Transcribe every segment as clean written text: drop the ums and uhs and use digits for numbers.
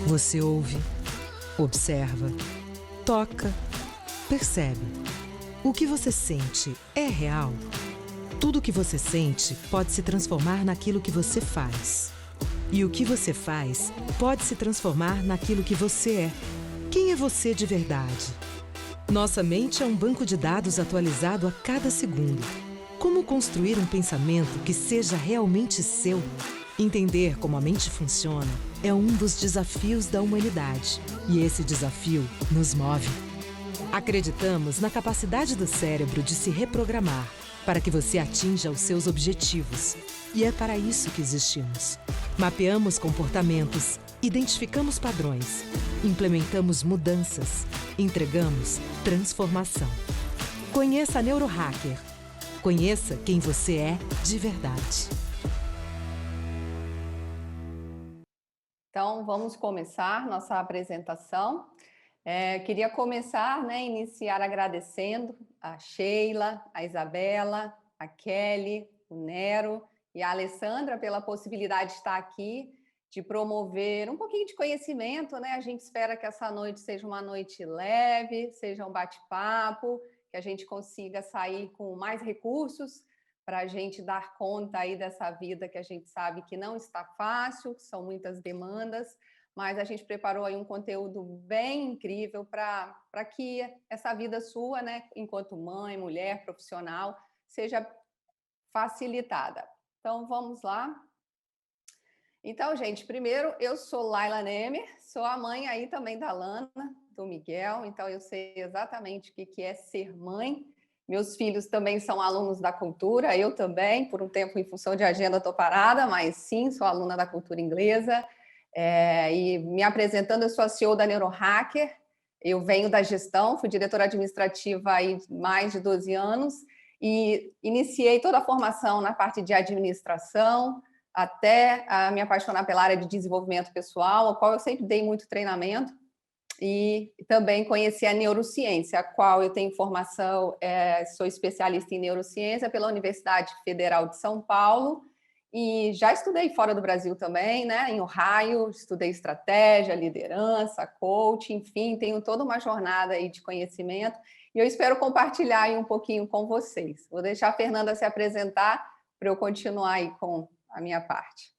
Você ouve, observa, toca, percebe. O que você sente é real? Tudo que você sente pode se transformar naquilo que você faz. E o que você faz pode se transformar naquilo que você é. Quem é você de verdade? Nossa mente é um banco de dados atualizado a cada segundo. Como construir um pensamento que seja realmente seu? Entender como a mente funciona é um dos desafios da humanidade. E esse desafio nos move. Acreditamos na capacidade do cérebro de se reprogramar para que você atinja os seus objetivos. E é para isso que existimos. Mapeamos comportamentos, identificamos padrões, implementamos mudanças, entregamos transformação. Conheça a NeuroHacker. Conheça quem você é de verdade. Então, vamos começar nossa apresentação. Queria começar, iniciar agradecendo a Sheila, a Isabela, a Kelly, o Nero e a Alessandra pela possibilidade de estar aqui, de promover um pouquinho de conhecimento, né? A gente espera que essa noite seja uma noite leve, seja um bate-papo, que a gente consiga sair com mais recursos para a gente dar conta aí dessa vida que a gente sabe que não está fácil, que são muitas demandas, mas a gente preparou aí um conteúdo bem incrível para que essa vida sua, né, enquanto mãe, mulher, profissional, seja facilitada. Então, vamos lá. Então, gente, primeiro, eu sou Laila Nemer, sou a mãe aí também da Lana, do Miguel, então eu sei exatamente o que é ser mãe. Meus filhos também são alunos da cultura, eu também, por um tempo em função de agenda estou parada, mas sim, sou aluna da cultura inglesa. E me apresentando, eu sou a CEO da NeuroHacker, eu venho da gestão, fui diretora administrativa há mais de 12 anos e iniciei toda a formação na parte de administração, até a me apaixonar pela área de desenvolvimento pessoal, a qual eu sempre dei muito treinamento, e também conheci a neurociência, a qual eu tenho formação, sou especialista em neurociência pela Universidade Federal de São Paulo, e já estudei fora do Brasil também, né? Em Ohio, estudei estratégia, liderança, coaching, enfim, tenho toda uma jornada aí de conhecimento, e eu espero compartilhar aí um pouquinho com vocês. Vou deixar a Fernanda se apresentar para eu continuar aí com a minha parte.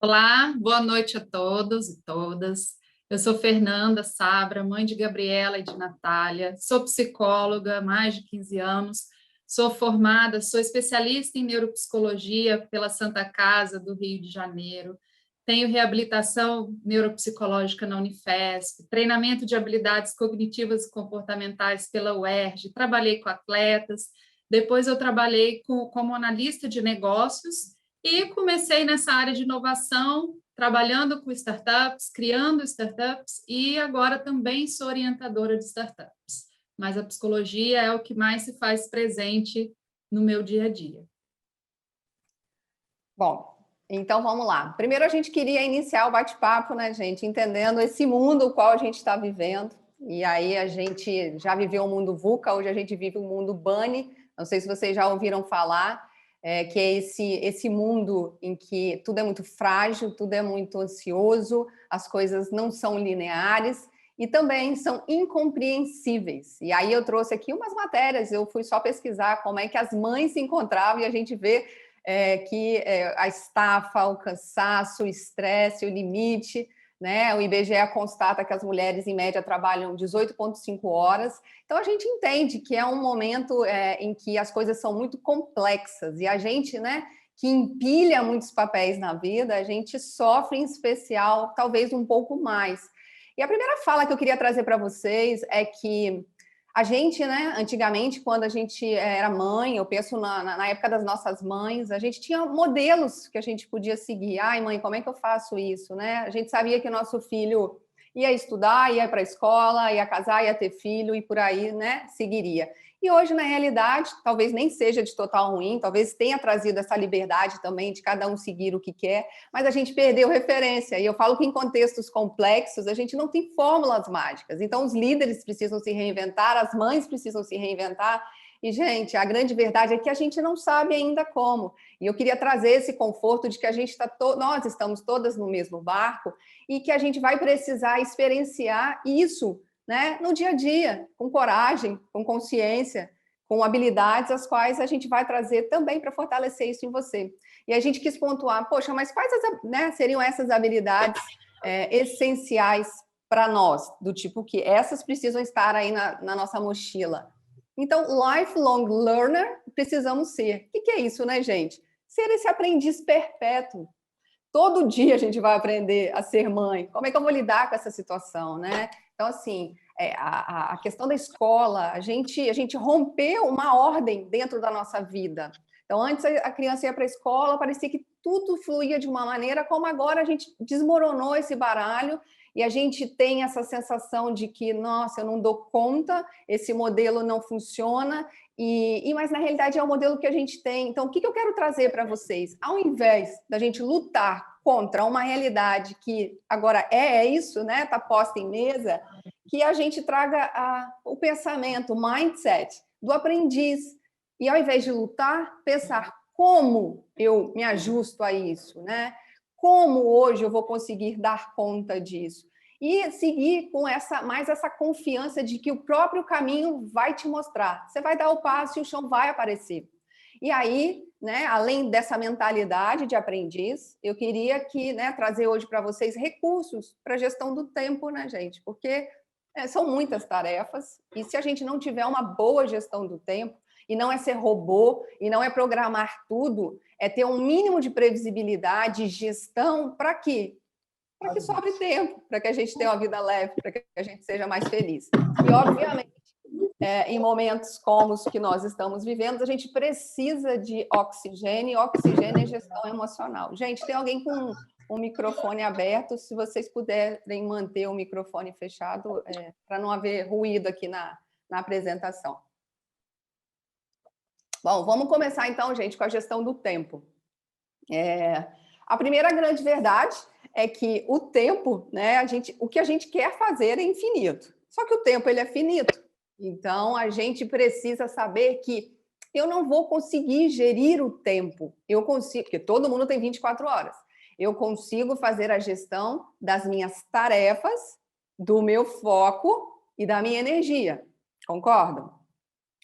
Olá, boa noite a todos e todas. Eu sou Fernanda Sabra, mãe de Gabriela e de Natália, sou psicóloga há mais de 15 anos, sou formada, sou especialista em neuropsicologia pela Santa Casa do Rio de Janeiro, tenho reabilitação neuropsicológica na Unifesp, treinamento de habilidades cognitivas e comportamentais pela UERJ, trabalhei com atletas, depois eu trabalhei como analista de negócios e comecei nessa área de inovação, trabalhando com startups, criando startups, e agora também sou orientadora de startups. Mas a psicologia é o que mais se faz presente no meu dia a dia. Bom, então vamos lá. Primeiro a gente queria iniciar o bate-papo, né, gente, entendendo esse mundo o qual a gente está vivendo. E aí a gente já viveu o mundo VUCA, hoje a gente vive o mundo BUNNY. Não sei se vocês já ouviram falar. Que é esse mundo em que tudo é muito frágil, tudo é muito ansioso, as coisas não são lineares e também são incompreensíveis. E aí eu trouxe aqui umas matérias, eu fui só pesquisar como é que as mães se encontravam e a gente vê que a estafa, o cansaço, o estresse, o limite, né? O IBGE constata que as mulheres, em média, trabalham 18,5 horas. Então, a gente entende que é um momento em que as coisas são muito complexas e a gente, né, que empilha muitos papéis na vida, a gente sofre, em especial, talvez um pouco mais. E a primeira fala que eu queria trazer para vocês é que a gente, né, antigamente, quando a gente era mãe, eu penso na época das nossas mães, a gente tinha modelos que a gente podia seguir. Ai, mãe, como é que eu faço isso, né? A gente sabia que o nosso filho ia estudar, ia para a escola, ia casar, ia ter filho e por aí, né, seguiria. E hoje, na realidade, talvez nem seja de total ruim, talvez tenha trazido essa liberdade também de cada um seguir o que quer, mas a gente perdeu referência. E eu falo que em contextos complexos, a gente não tem fórmulas mágicas. Então, os líderes precisam se reinventar, as mães precisam se reinventar, E, gente, a grande verdade é que a gente não sabe ainda como. E eu queria trazer esse conforto de que a gente está nós estamos todas no mesmo barco e que a gente vai precisar experienciar isso, né, no dia a dia, com coragem, com consciência, com habilidades as quais a gente vai trazer também para fortalecer isso em você. E a gente quis pontuar, poxa, mas quais né, seriam essas habilidades essenciais para nós, do tipo que essas precisam estar aí na nossa mochila. Então, lifelong learner precisamos ser. O que é isso, né, gente? Ser esse aprendiz perpétuo. Todo dia a gente vai aprender a ser mãe. Como é que eu vou lidar com essa situação, né? Então, assim, a questão da escola, a gente rompeu uma ordem dentro da nossa vida. Então, antes a criança ia para a escola, parecia que tudo fluía de uma maneira, como agora a gente desmoronou esse baralho e a gente tem essa sensação de que, nossa, eu não dou conta, esse modelo não funciona, mas na realidade é o modelo que a gente tem. Então, o que eu quero trazer para vocês? Ao invés da gente lutar contra uma realidade que agora é isso, né? Está posta em mesa, que a gente traga o pensamento, o mindset do aprendiz. E ao invés de lutar, pensar como eu me ajusto a isso, né? Como hoje eu vou conseguir dar conta disso? E seguir com mais essa confiança de que o próprio caminho vai te mostrar. Você vai dar o passo e o chão vai aparecer. E aí, né, além dessa mentalidade de aprendiz, eu queria trazer hoje para vocês recursos para a gestão do tempo, né, gente? Porque são muitas tarefas e se a gente não tiver uma boa gestão do tempo, e não é ser robô, e não é programar tudo, é ter um mínimo de previsibilidade, gestão, para quê? Para que sobre tempo, para que a gente tenha uma vida leve, para que a gente seja mais feliz. E, obviamente, em momentos como os que nós estamos vivendo, a gente precisa de oxigênio, e oxigênio é gestão emocional. Gente, tem alguém com o microfone aberto, se vocês puderem manter o microfone fechado, para não haver ruído aqui na apresentação. Bom, vamos começar então, gente, com a gestão do tempo. A primeira grande verdade é que o tempo, né, o que a gente quer fazer é infinito. Só que o tempo ele é finito. Então, a gente precisa saber que eu não vou conseguir gerir o tempo. Eu consigo, porque todo mundo tem 24 horas. Eu consigo fazer a gestão das minhas tarefas, do meu foco e da minha energia. Concordam?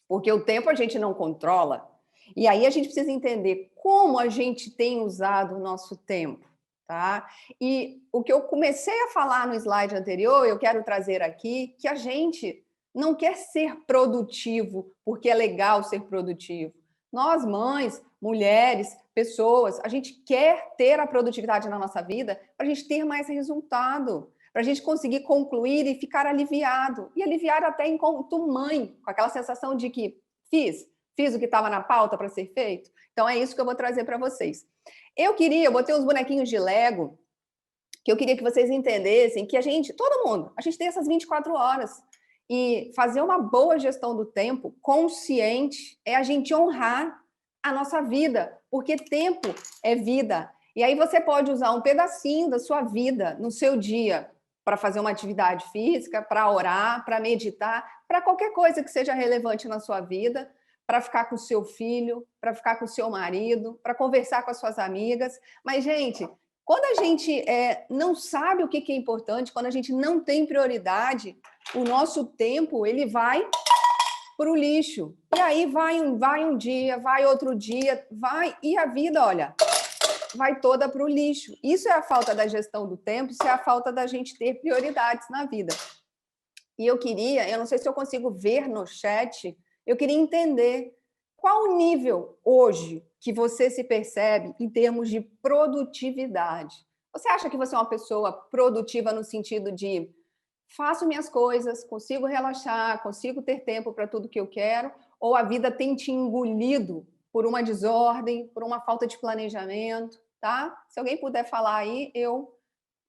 Porque o tempo a gente não controla. E aí a gente precisa entender como a gente tem usado o nosso tempo, tá? E o que eu comecei a falar no slide anterior, eu quero trazer aqui, que a gente não quer ser produtivo porque é legal ser produtivo. Nós, mães, mulheres, pessoas, a gente quer ter a produtividade na nossa vida para a gente ter mais resultado, para a gente conseguir concluir e ficar aliviado. E aliviar até enquanto mãe, com aquela sensação de que fiz o que estava na pauta para ser feito. Então, é isso que eu vou trazer para vocês. Eu botei uns bonequinhos de Lego, que eu queria que vocês entendessem que todo mundo, a gente tem essas 24 horas. E fazer uma boa gestão do tempo, consciente, é a gente honrar a nossa vida, porque tempo é vida. E aí você pode usar um pedacinho da sua vida no seu dia para fazer uma atividade física, para orar, para meditar, para qualquer coisa que seja relevante na sua vida, para ficar com o seu filho, para ficar com o seu marido, para conversar com as suas amigas. Mas, gente, quando a gente não sabe o que é importante, quando a gente não tem prioridade, o nosso tempo ele vai para o lixo. E aí vai um dia, vai outro dia, e a vida, olha, vai toda para o lixo. Isso é a falta da gestão do tempo, isso é a falta da gente ter prioridades na vida. E eu não sei se eu consigo ver no chat, eu queria entender qual o nível hoje que você se percebe em termos de produtividade. Você acha que você é uma pessoa produtiva no sentido de faço minhas coisas, consigo relaxar, consigo ter tempo para tudo que eu quero, ou a vida tem te engolido por uma desordem, por uma falta de planejamento, tá? Se alguém puder falar aí, eu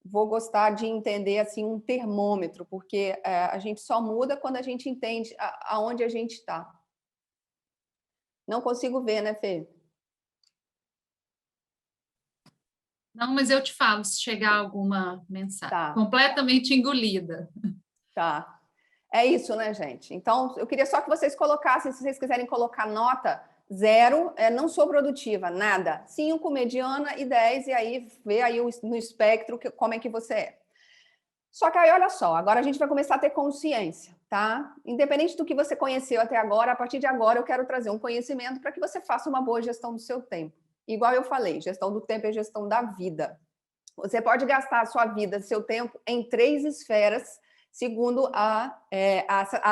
vou gostar de entender assim um termômetro, porque a gente só muda quando a gente entende aonde a gente está. Não consigo ver, né, Fê? Não, mas eu te falo se chegar alguma mensagem. Tá. Completamente engolida. Tá. É isso, né, gente? Então, eu queria só que vocês colocassem, se vocês quiserem colocar nota, 0, não sou produtiva, nada. 5, mediana e 10, e aí vê aí no espectro como é que você é. Só que aí, olha só, agora a gente vai começar a ter consciência, tá? Independente do que você conheceu até agora, a partir de agora eu quero trazer um conhecimento para que você faça uma boa gestão do seu tempo. Igual eu falei, gestão do tempo é gestão da vida. Você pode gastar a sua vida, seu tempo, em 3 esferas, segundo a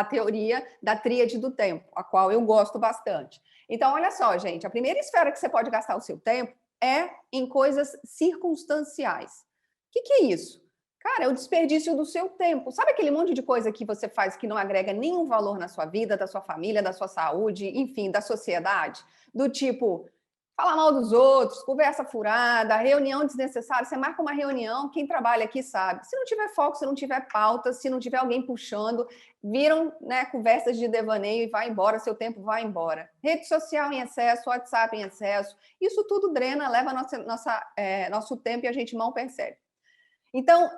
teoria da tríade do tempo, a qual eu gosto bastante. Então, olha só, gente, a primeira esfera que você pode gastar o seu tempo é em coisas circunstanciais. O que é isso? Cara, é o desperdício do seu tempo. Sabe aquele monte de coisa que você faz que não agrega nenhum valor na sua vida, da sua família, da sua saúde, enfim, da sociedade? Do tipo, falar mal dos outros, conversa furada, reunião desnecessária. Você marca uma reunião, quem trabalha aqui sabe. Se não tiver foco, se não tiver pauta, se não tiver alguém puxando, viram, né, conversas de devaneio e vai embora, seu tempo vai embora. Rede social em excesso, WhatsApp em excesso, isso tudo drena, leva nosso tempo e a gente mal percebe. Então,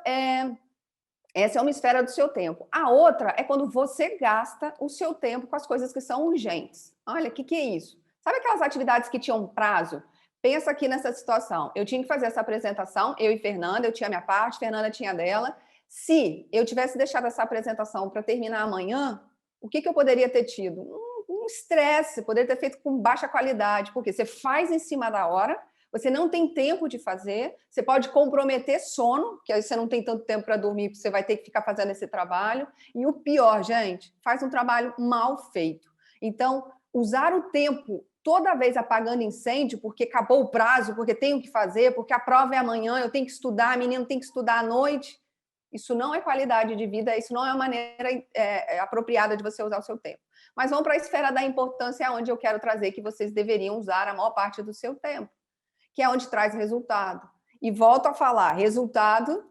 essa é uma esfera do seu tempo. A outra é quando você gasta o seu tempo com as coisas que são urgentes. Olha, o que é isso? Sabe aquelas atividades que tinham prazo? Pensa aqui nessa situação. Eu tinha que fazer essa apresentação, eu e Fernanda, eu tinha a minha parte, Fernanda tinha a dela. Se eu tivesse deixado essa apresentação para terminar amanhã, o que eu poderia ter tido? Um estresse, poderia ter feito com baixa qualidade, porque você faz em cima da hora, você não tem tempo de fazer, você pode comprometer sono, que aí você não tem tanto tempo para dormir, você vai ter que ficar fazendo esse trabalho. E o pior, gente, faz um trabalho mal feito. Então, usar o tempo toda vez apagando incêndio, porque acabou o prazo, porque tenho que fazer, porque a prova é amanhã, eu tenho que estudar, a menina tem que estudar à noite, isso não é qualidade de vida, isso não é uma maneira apropriada de você usar o seu tempo. Mas vamos para a esfera da importância, onde eu quero trazer que vocês deveriam usar a maior parte do seu tempo, que é onde traz resultado. E volto a falar, resultado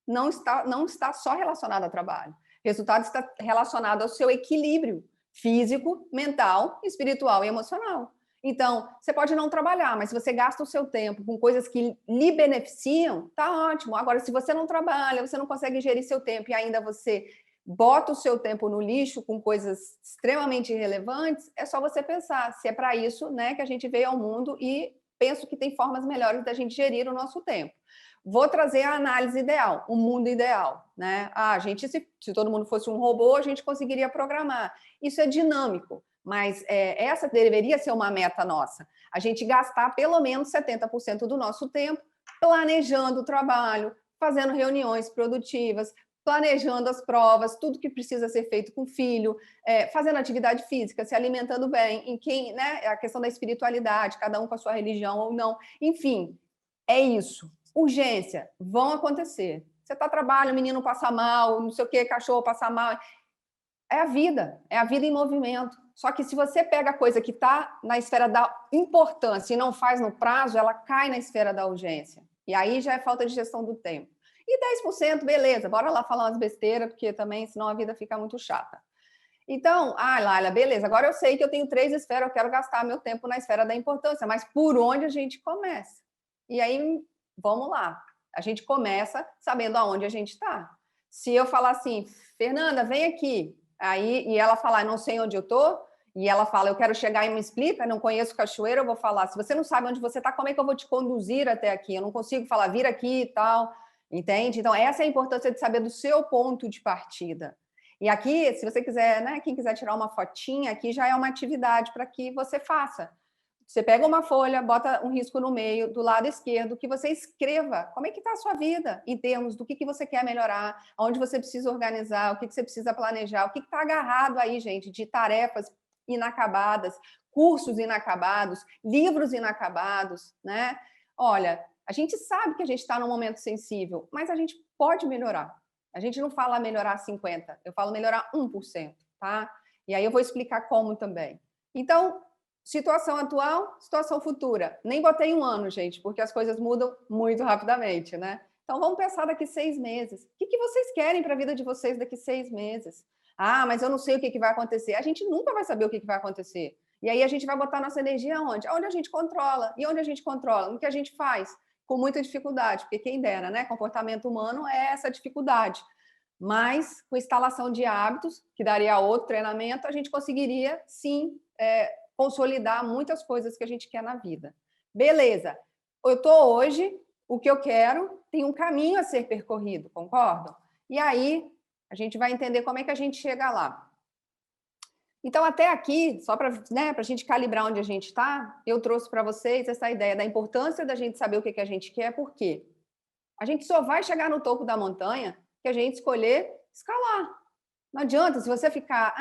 não está só relacionado ao trabalho. Resultado está relacionado ao seu equilíbrio físico, mental, espiritual e emocional. Então, você pode não trabalhar, mas se você gasta o seu tempo com coisas que lhe beneficiam, tá ótimo. Agora, se você não trabalha, você não consegue gerir seu tempo e ainda você bota o seu tempo no lixo com coisas extremamente irrelevantes, é só você pensar se é para isso, né, que a gente veio ao mundo, e penso que tem formas melhores da gente gerir o nosso tempo. Vou trazer a análise ideal, o mundo ideal, né? Se todo mundo fosse um robô, a gente conseguiria programar. Isso é dinâmico, mas essa deveria ser uma meta nossa. A gente gastar pelo menos 70% do nosso tempo planejando o trabalho, fazendo reuniões produtivas, planejando as provas, tudo que precisa ser feito com o filho, fazendo atividade física, se alimentando bem, né, a questão da espiritualidade, cada um com a sua religião ou não. Enfim, é isso. Urgência, vão acontecer. Você está trabalhando, o menino passa mal, não sei o que, cachorro passa mal. É a vida em movimento. Só que se você pega a coisa que está na esfera da importância e não faz no prazo, ela cai na esfera da urgência. E aí já é falta de gestão do tempo. E 10%, beleza, bora lá falar umas besteiras, porque também, senão a vida fica muito chata. Então, Laila, beleza, agora eu sei que eu tenho 3 esferas, eu quero gastar meu tempo na esfera da importância, mas por onde a gente começa? E aí, vamos lá. A gente começa sabendo aonde a gente está. Se eu falar assim, Fernanda, vem aqui, e ela falar, não sei onde eu estou, e ela fala, eu quero chegar e me explica, não conheço cachoeira, eu vou falar, se você não sabe onde você está, como é que eu vou te conduzir até aqui? Eu não consigo falar, vir aqui e tal, entende? Então, essa é a importância de saber do seu ponto de partida. E aqui, se você quiser, né, quem quiser tirar uma fotinha, aqui já é uma atividade para que você faça. Você pega uma folha, bota um risco no meio, do lado esquerdo, que você escreva como é que está a sua vida, em termos do que você quer melhorar, onde você precisa organizar, o que você precisa planejar, o que está agarrado aí, gente, de tarefas inacabadas, cursos inacabados, livros inacabados, né? Olha, a gente sabe que a gente está num momento sensível, mas a gente pode melhorar. A gente não fala melhorar 50%, eu falo melhorar 1%, tá? E aí eu vou explicar como também. Então, situação atual, situação futura. Nem botei um ano, gente, porque as coisas mudam muito rapidamente, né? Então, vamos pensar daqui 6 meses. O que vocês querem para a vida de vocês daqui 6 meses? Mas eu não sei o que vai acontecer. A gente nunca vai saber o que vai acontecer. E aí a gente vai botar nossa energia onde? Onde a gente controla. E onde a gente controla? No que a gente faz? Com muita dificuldade, porque quem dera, né? Comportamento humano é essa dificuldade. Mas com instalação de hábitos, que daria outro treinamento, a gente conseguiria, sim, consolidar muitas coisas que a gente quer na vida. Beleza, eu estou hoje, o que eu quero tem um caminho a ser percorrido, concordam? E aí, a gente vai entender como é que a gente chega lá. Então, até aqui, só para a gente calibrar onde a gente está, eu trouxe para vocês essa ideia da importância da gente saber o que a gente quer, por quê? A gente só vai chegar no topo da montanha que a gente escolher escalar. Não adianta, se você ficar,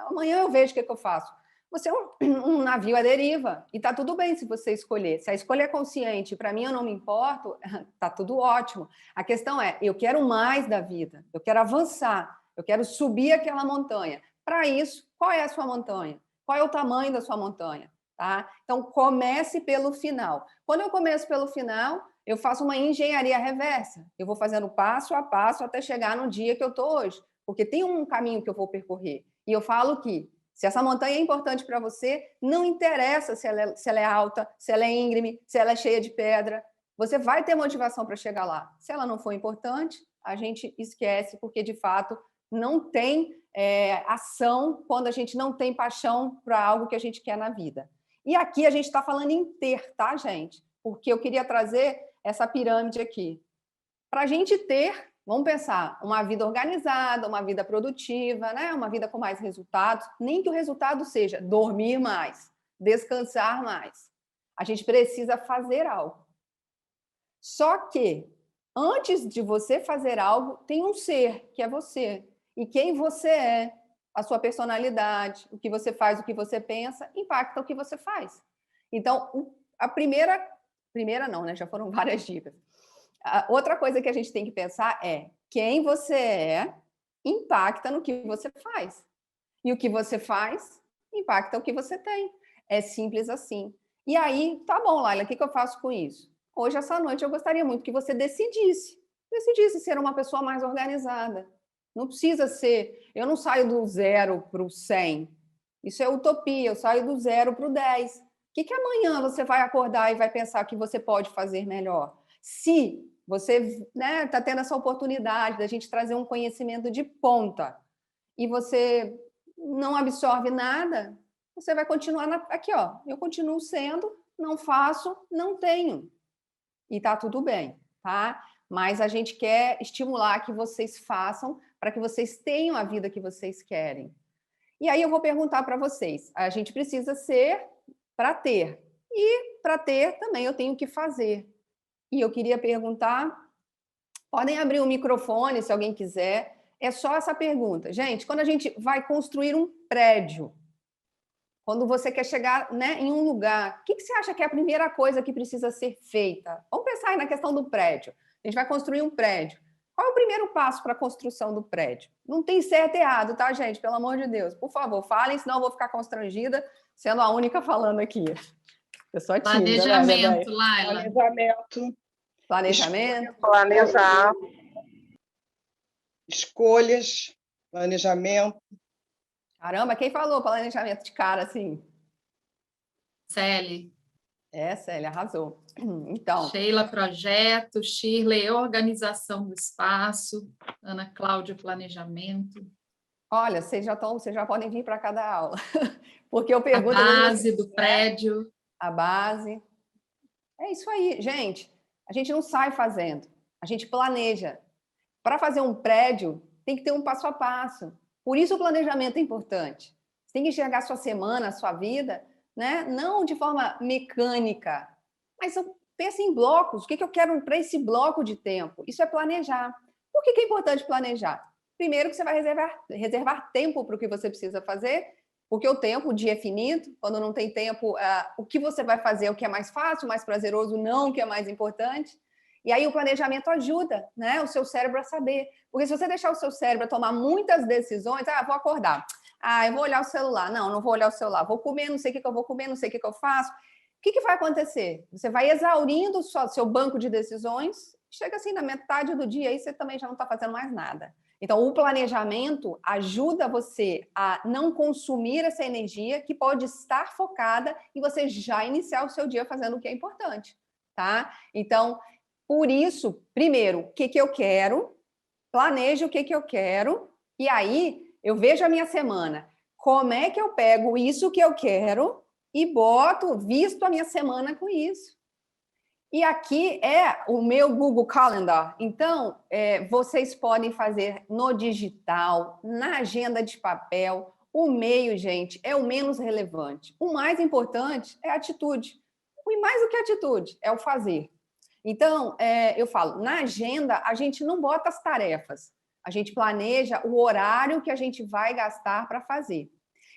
amanhã eu vejo o que eu faço. Você é um navio à deriva, e está tudo bem se você escolher. Se a escolha é consciente, para mim eu não me importo, está tudo ótimo. A questão é, eu quero mais da vida, eu quero avançar, eu quero subir aquela montanha. Para isso, qual é a sua montanha? Qual é o tamanho da sua montanha? Tá? Então, comece pelo final. Quando eu começo pelo final, eu faço uma engenharia reversa. Eu vou fazendo passo a passo até chegar no dia que eu estou hoje. Porque tem um caminho que eu vou percorrer. E eu falo que, se essa montanha é importante para você, não interessa se ela é alta, se ela é íngreme, se ela é cheia de pedra. Você vai ter motivação para chegar lá. Se ela não for importante, a gente esquece, porque, de fato, não tem ação quando a gente não tem paixão para algo que a gente quer na vida. E aqui a gente está falando em ter, tá, gente? Porque eu queria trazer essa pirâmide aqui. Para a gente ter, vamos pensar, uma vida organizada, uma vida produtiva, né? Uma vida com mais resultados, nem que o resultado seja dormir mais, descansar mais. A gente precisa fazer algo. Só que, antes de você fazer algo, tem um ser, que é você. E quem você é, a sua personalidade, o que você faz, o que você pensa, impacta o que você faz. Então, a primeira não, né? Já foram várias dicas. A outra coisa que a gente tem que pensar é quem você é impacta no que você faz. E o que você faz impacta o que você tem. É simples assim. E aí, tá bom, Laila, o que eu faço com isso? Hoje, essa noite, eu gostaria muito que você decidisse ser uma pessoa mais organizada. Não precisa ser... Eu não saio do 0 para o 100. Isso é utopia. Eu saio do 0 para o 10. O que amanhã você vai acordar e vai pensar que você pode fazer melhor? Se você está tendo essa oportunidade da gente trazer um conhecimento de ponta e você não absorve nada, você vai continuar aqui, ó. Eu continuo sendo, não faço, não tenho. E tá tudo bem, tá? Mas a gente quer estimular que vocês façam para que vocês tenham a vida que vocês querem. E aí eu vou perguntar para vocês. A gente precisa ser para ter. E para ter também eu tenho que fazer. E eu queria perguntar, podem abrir o microfone se alguém quiser. É só essa pergunta. Gente, quando a gente vai construir um prédio, quando você quer chegar, né, em um lugar, o que você acha que é a primeira coisa que precisa ser feita? Vamos pensar aí na questão do prédio. A gente vai construir um prédio. Qual é o primeiro passo para a construção do prédio? Não tem certo e errado, tá, gente? Pelo amor de Deus. Por favor, falem, senão eu vou ficar constrangida sendo a única falando aqui. Eu sou tímida, Planejamento, né, Laila. Planejamento. Planejar. Escolhas, planejamento. Caramba, quem falou planejamento de cara assim? Célia. Célia, arrasou. Então, Sheila, projeto. Shirley, organização do espaço. Ana Cláudia, planejamento. Olha, vocês já podem vir para cada aula. Porque eu pergunto... A base do prédio. A base. É isso aí, gente. A gente não sai fazendo, a gente planeja. Para fazer um prédio, tem que ter um passo a passo. Por isso o planejamento é importante. Você tem que enxergar a sua semana, a sua vida, né? Não de forma mecânica, mas pensa em blocos. O que eu quero para esse bloco de tempo? Isso é planejar. Por que é importante planejar? Primeiro que você vai reservar tempo para o que você precisa fazer, porque o tempo, o dia é finito. Quando não tem tempo, o que você vai fazer é o que é mais fácil, mais prazeroso, não o que é mais importante. E aí o planejamento ajuda, né, o seu cérebro a saber. Porque se você deixar o seu cérebro tomar muitas decisões, vou acordar, eu vou olhar o celular, não vou olhar o celular, vou comer, não sei o que eu vou comer, não sei o que eu faço. O que vai acontecer? Você vai exaurindo o seu banco de decisões, chega assim na metade do dia, aí você também já não está fazendo mais nada. Então, o planejamento ajuda você a não consumir essa energia que pode estar focada em você já iniciar o seu dia fazendo o que é importante, tá? Então, por isso, primeiro, o que eu quero? planejo o que eu quero, e aí eu vejo a minha semana. Como é que eu pego isso que eu quero e visto a minha semana com isso? E aqui é o meu Google Calendar. Então, vocês podem fazer no digital, na agenda de papel. O meio, gente, é o menos relevante. O mais importante é a atitude. E mais do que a atitude, é o fazer. Então, eu falo, na agenda, a gente não bota as tarefas. A gente planeja o horário que a gente vai gastar para fazer.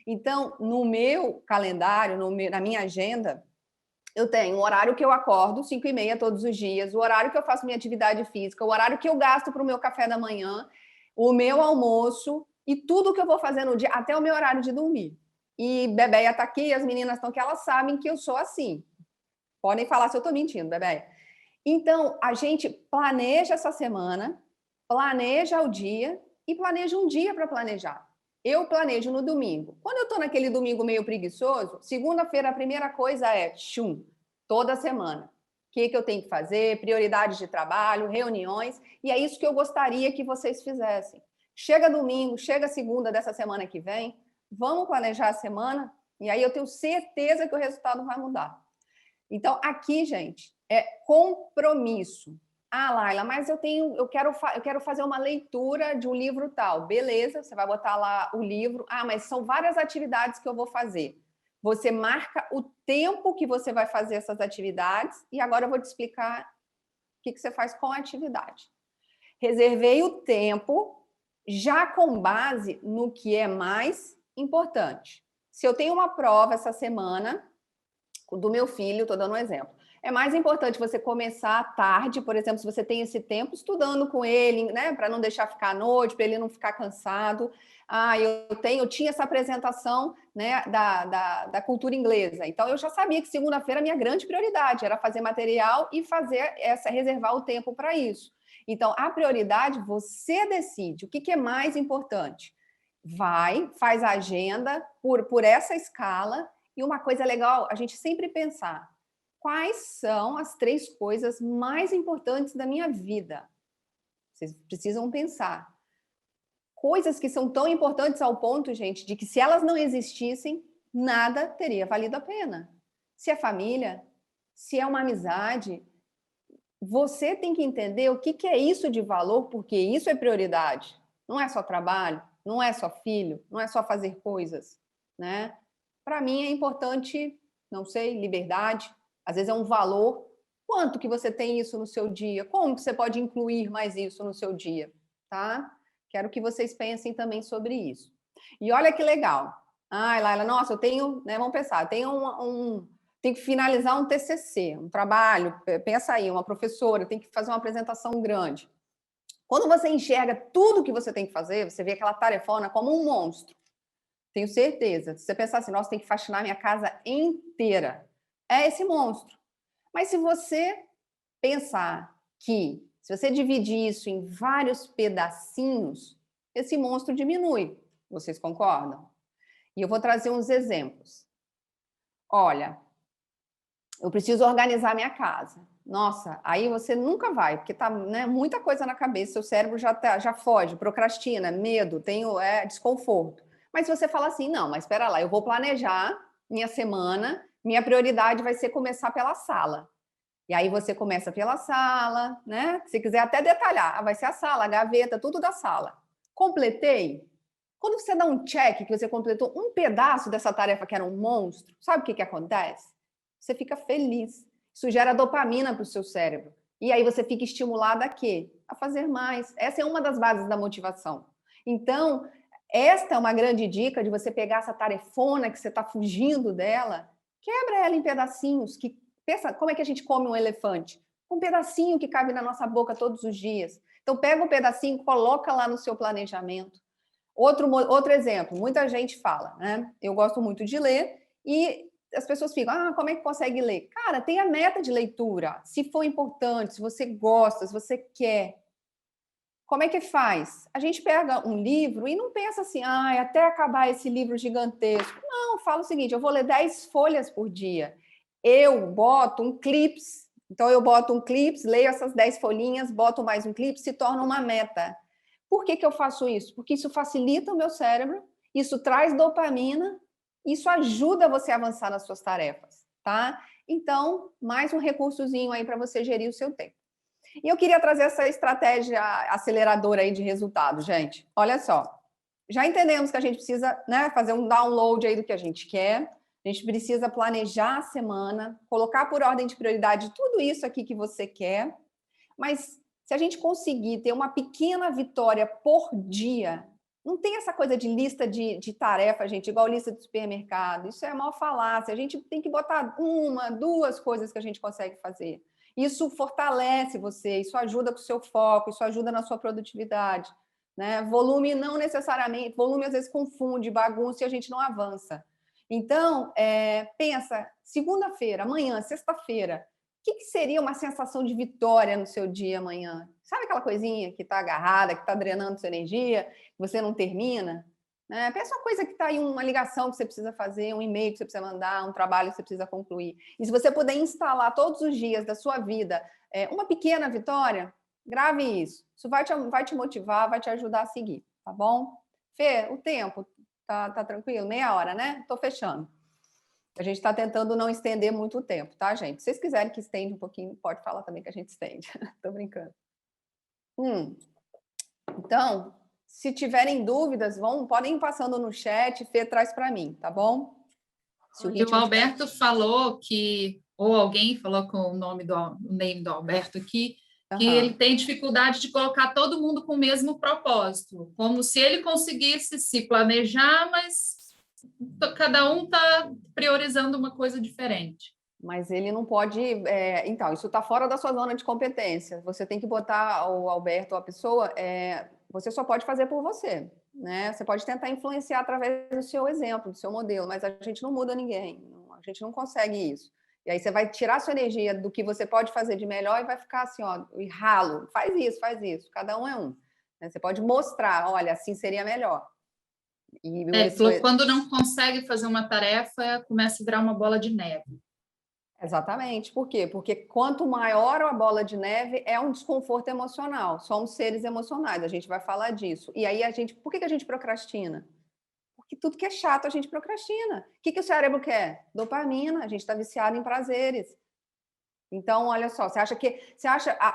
Então, no meu calendário, na minha agenda, eu tenho o horário que eu acordo, 5h30 todos os dias, o horário que eu faço minha atividade física, o horário que eu gasto para o meu café da manhã, o meu almoço e tudo que eu vou fazer no dia, até o meu horário de dormir. E Bebeia está aqui, as meninas estão aqui, elas sabem que eu sou assim. Podem falar se eu estou mentindo, Bebeia. Então, a gente planeja essa semana, planeja o dia e planeja um dia para planejar. Eu planejo no domingo. Quando eu estou naquele domingo meio preguiçoso, segunda-feira a primeira coisa é toda semana. O que eu tenho que fazer, prioridades de trabalho, reuniões, e é isso que eu gostaria que vocês fizessem. Chega domingo, chega segunda dessa semana que vem, vamos planejar a semana, e aí eu tenho certeza que o resultado vai mudar. Então, aqui, gente, é compromisso. Ah, Laila, mas eu quero fazer uma leitura de um livro tal. Beleza, você vai botar lá o livro. Ah, mas são várias atividades que eu vou fazer. Você marca o tempo que você vai fazer essas atividades e agora eu vou te explicar o que você faz com a atividade. Reservei o tempo já com base no que é mais importante. Se eu tenho uma prova essa semana do meu filho, estou dando um exemplo. É mais importante você começar à tarde, por exemplo, se você tem esse tempo, estudando com ele, né, para não deixar ficar à noite, para ele não ficar cansado. Ah, eu tinha essa apresentação, né, da cultura inglesa. Então, eu já sabia que segunda-feira a minha grande prioridade era fazer material e reservar o tempo para isso. Então, a prioridade, você decide o que é mais importante. Faz a agenda por essa escala. E uma coisa legal, a gente sempre pensar, quais são as 3 coisas mais importantes da minha vida? Vocês precisam pensar. Coisas que são tão importantes ao ponto, gente, de que se elas não existissem, nada teria valido a pena. Se é família, se é uma amizade, você tem que entender o que é isso de valor, porque isso é prioridade. Não é só trabalho, não é só filho, não é só fazer coisas, né? Para mim é importante, não sei, liberdade. Às vezes é um valor. Quanto que você tem isso no seu dia? Como que você pode incluir mais isso no seu dia? Tá? Quero que vocês pensem também sobre isso. E olha que legal. Ai, Laila, nossa, eu tenho, né, vamos pensar, tenho que finalizar um TCC, um trabalho, pensa aí, uma professora, tem que fazer uma apresentação grande. Quando você enxerga tudo que você tem que fazer, você vê aquela tarefona como um monstro. Tenho certeza. Se você pensar assim, nossa, tem que faxinar minha casa inteira. É esse monstro. Mas se você pensar que, se você dividir isso em vários pedacinhos, esse monstro diminui. Vocês concordam? E eu vou trazer uns exemplos. Olha, eu preciso organizar minha casa. Nossa, aí você nunca vai, porque tá, né, muita coisa na cabeça, seu cérebro já foge, procrastina, medo, desconforto. Mas se você fala assim, não, mas espera lá, eu vou planejar minha semana, minha prioridade vai ser começar pela sala. E aí você começa pela sala, né? Se quiser até detalhar, vai ser a sala, a gaveta, tudo da sala. Completei? Quando você dá um check que você completou um pedaço dessa tarefa que era um monstro, sabe o que acontece? Você fica feliz. Isso gera dopamina para o seu cérebro. E aí você fica estimulado a quê? A fazer mais. Essa é uma das bases da motivação. Então, esta é uma grande dica de você pegar essa tarefona que você está fugindo dela, quebra ela em pedacinhos. Pensa, como é que a gente come um elefante? Um pedacinho que cabe na nossa boca todos os dias. Então, pega um pedacinho, coloca lá no seu planejamento. Outro exemplo, muita gente fala, né? Eu gosto muito de ler e as pessoas ficam, como é que consegue ler? Cara, tenha meta de leitura. Se for importante, se você gosta, se você quer. Como é que faz? A gente pega um livro e não pensa assim, até acabar esse livro gigantesco. Não, fala o seguinte, eu vou ler 10 folhas por dia. Eu boto um clips. Então, eu boto um clips, leio essas 10 folhinhas, boto mais um clips, se torna uma meta. Por que eu faço isso? Porque isso facilita o meu cérebro, isso traz dopamina, isso ajuda você a avançar nas suas tarefas, tá? Então, mais um recursozinho aí para você gerir o seu tempo. E eu queria trazer essa estratégia aceleradora aí de resultado, gente. Olha só, já entendemos que a gente precisa, né, fazer um download aí do que a gente quer, a gente precisa planejar a semana, colocar por ordem de prioridade tudo isso aqui que você quer, mas se a gente conseguir ter uma pequena vitória por dia, não tem essa coisa de lista de tarefa, gente, igual lista de supermercado, isso é uma falácia, a gente tem que botar uma, duas coisas que a gente consegue fazer. Isso fortalece você, isso ajuda com o seu foco, isso ajuda na sua produtividade. Né? Volume não necessariamente, volume às vezes confunde, bagunça e a gente não avança. Então, pensa, segunda-feira, amanhã, sexta-feira, o que seria uma sensação de vitória no seu dia amanhã? Sabe aquela coisinha que está agarrada, que está drenando sua energia, que você não termina? Né? Pensa uma coisa que está aí, uma ligação que você precisa fazer, um e-mail que você precisa mandar, um trabalho que você precisa concluir. E se você puder instalar todos os dias da sua vida uma pequena vitória, grave isso. Isso vai te motivar, vai te ajudar a seguir, tá bom? Fê, o tempo tá tranquilo? Meia hora, né? Tô fechando. A gente está tentando não estender muito o tempo, tá, gente? Se vocês quiserem que estenda um pouquinho, pode falar também que a gente estende. Tô brincando. Então, se tiverem dúvidas, podem ir passando no chat, Fê traz para mim, tá bom? O Alberto falou que, ou alguém falou com o name do Alberto aqui, que ele tem dificuldade de colocar todo mundo com o mesmo propósito, como se ele conseguisse se planejar, mas cada um está priorizando uma coisa diferente. Mas ele não pode... então, isso está fora da sua zona de competência. Você tem que botar o Alberto ou a pessoa... você só pode fazer por você. Né? Você pode tentar influenciar através do seu exemplo, do seu modelo, mas a gente não muda ninguém. A gente não consegue isso. E aí você vai tirar sua energia do que você pode fazer de melhor e vai ficar assim, ó, e ralo. Faz isso. Cada um é um. Né? Você pode mostrar, olha, assim seria melhor. Quando não consegue fazer uma tarefa, começa a virar uma bola de neve. Exatamente. Por quê? Porque quanto maior a bola de neve, é um desconforto emocional. Somos seres emocionais, a gente vai falar disso. E aí, por que a gente procrastina? Porque tudo que é chato, a gente procrastina. O que o cérebro quer? Dopamina. A gente está viciado em prazeres. Então, olha só,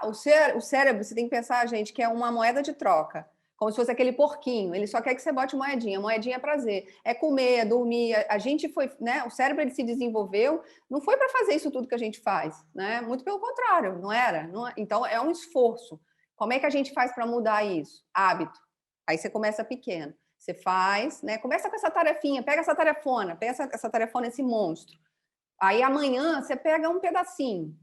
o cérebro, você tem que pensar, gente, que é uma moeda de troca. Como se fosse aquele porquinho, ele só quer que você bote moedinha. Moedinha é prazer, é comer, é dormir. A gente foi, né? O cérebro ele se desenvolveu, não foi para fazer isso tudo que a gente faz, né? Muito pelo contrário, não era. Então é um esforço. Como é que a gente faz para mudar isso? Hábito. Aí você começa pequeno, você faz, né? Começa com essa tarefinha, pega essa tarefona, esse monstro. Aí amanhã você pega um pedacinho,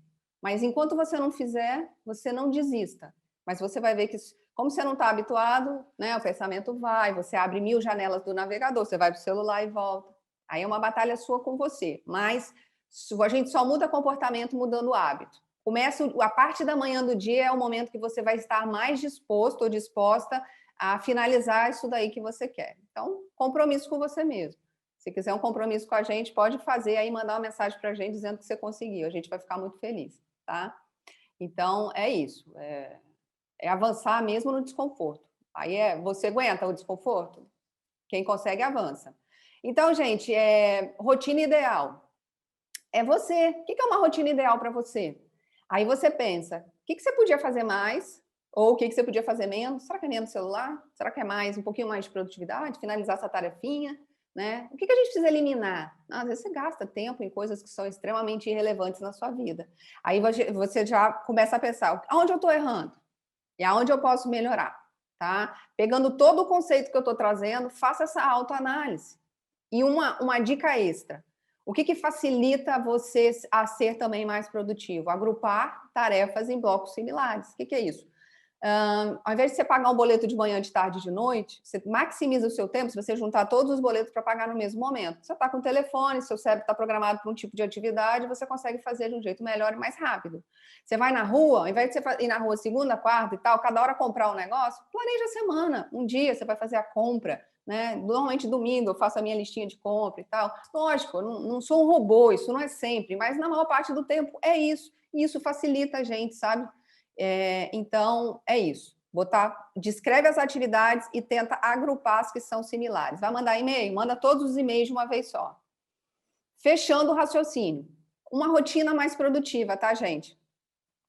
mas enquanto você não fizer, você não desista. Mas você vai ver que como você não está habituado, né, o pensamento vai, você abre 1000 janelas do navegador, você vai para o celular e volta. Aí é uma batalha sua com você. Mas a gente só muda comportamento mudando o hábito. A parte da manhã do dia é o momento que você vai estar mais disposto ou disposta a finalizar isso daí que você quer. Então, compromisso com você mesmo. Se quiser um compromisso com a gente, pode fazer aí, mandar uma mensagem para a gente dizendo que você conseguiu. A gente vai ficar muito feliz, tá? Então, é isso. É avançar mesmo no desconforto. Aí você aguenta o desconforto? Quem consegue, avança. Então, gente, rotina ideal. É você. O que é uma rotina ideal para você? Aí você pensa, o que você podia fazer mais? Ou o que você podia fazer menos? Será que é menos celular? Será que é um pouquinho mais de produtividade? Finalizar essa tarefinha? Né? O que a gente precisa eliminar? Às vezes você gasta tempo em coisas que são extremamente irrelevantes na sua vida. Aí você já começa a pensar, aonde eu estou errando? E aonde eu posso melhorar, tá? Pegando todo o conceito que eu estou trazendo, faça essa autoanálise. E uma dica extra. O que facilita você a ser também mais produtivo? Agrupar tarefas em blocos similares. O que é isso? Ao invés de você pagar um boleto de manhã, de tarde, de noite, você maximiza o seu tempo se você juntar todos os boletos para pagar no mesmo momento. Você está com o telefone, seu cérebro está programado para um tipo de atividade, você consegue fazer de um jeito melhor e mais rápido. Você vai na rua, ao invés de você ir na rua segunda, quarta e tal, cada hora comprar um negócio, planeja a semana. Um dia você vai fazer a compra, né? Normalmente domingo eu faço a minha listinha de compra e tal. Lógico, eu não sou um robô, isso não é sempre, mas na maior parte do tempo é isso. E isso facilita a gente, sabe? Então, é isso. Descreve as atividades e tenta agrupar as que são similares. Vai mandar e-mail? Manda todos os e-mails de uma vez só. Fechando o raciocínio. Uma rotina mais produtiva, tá, gente?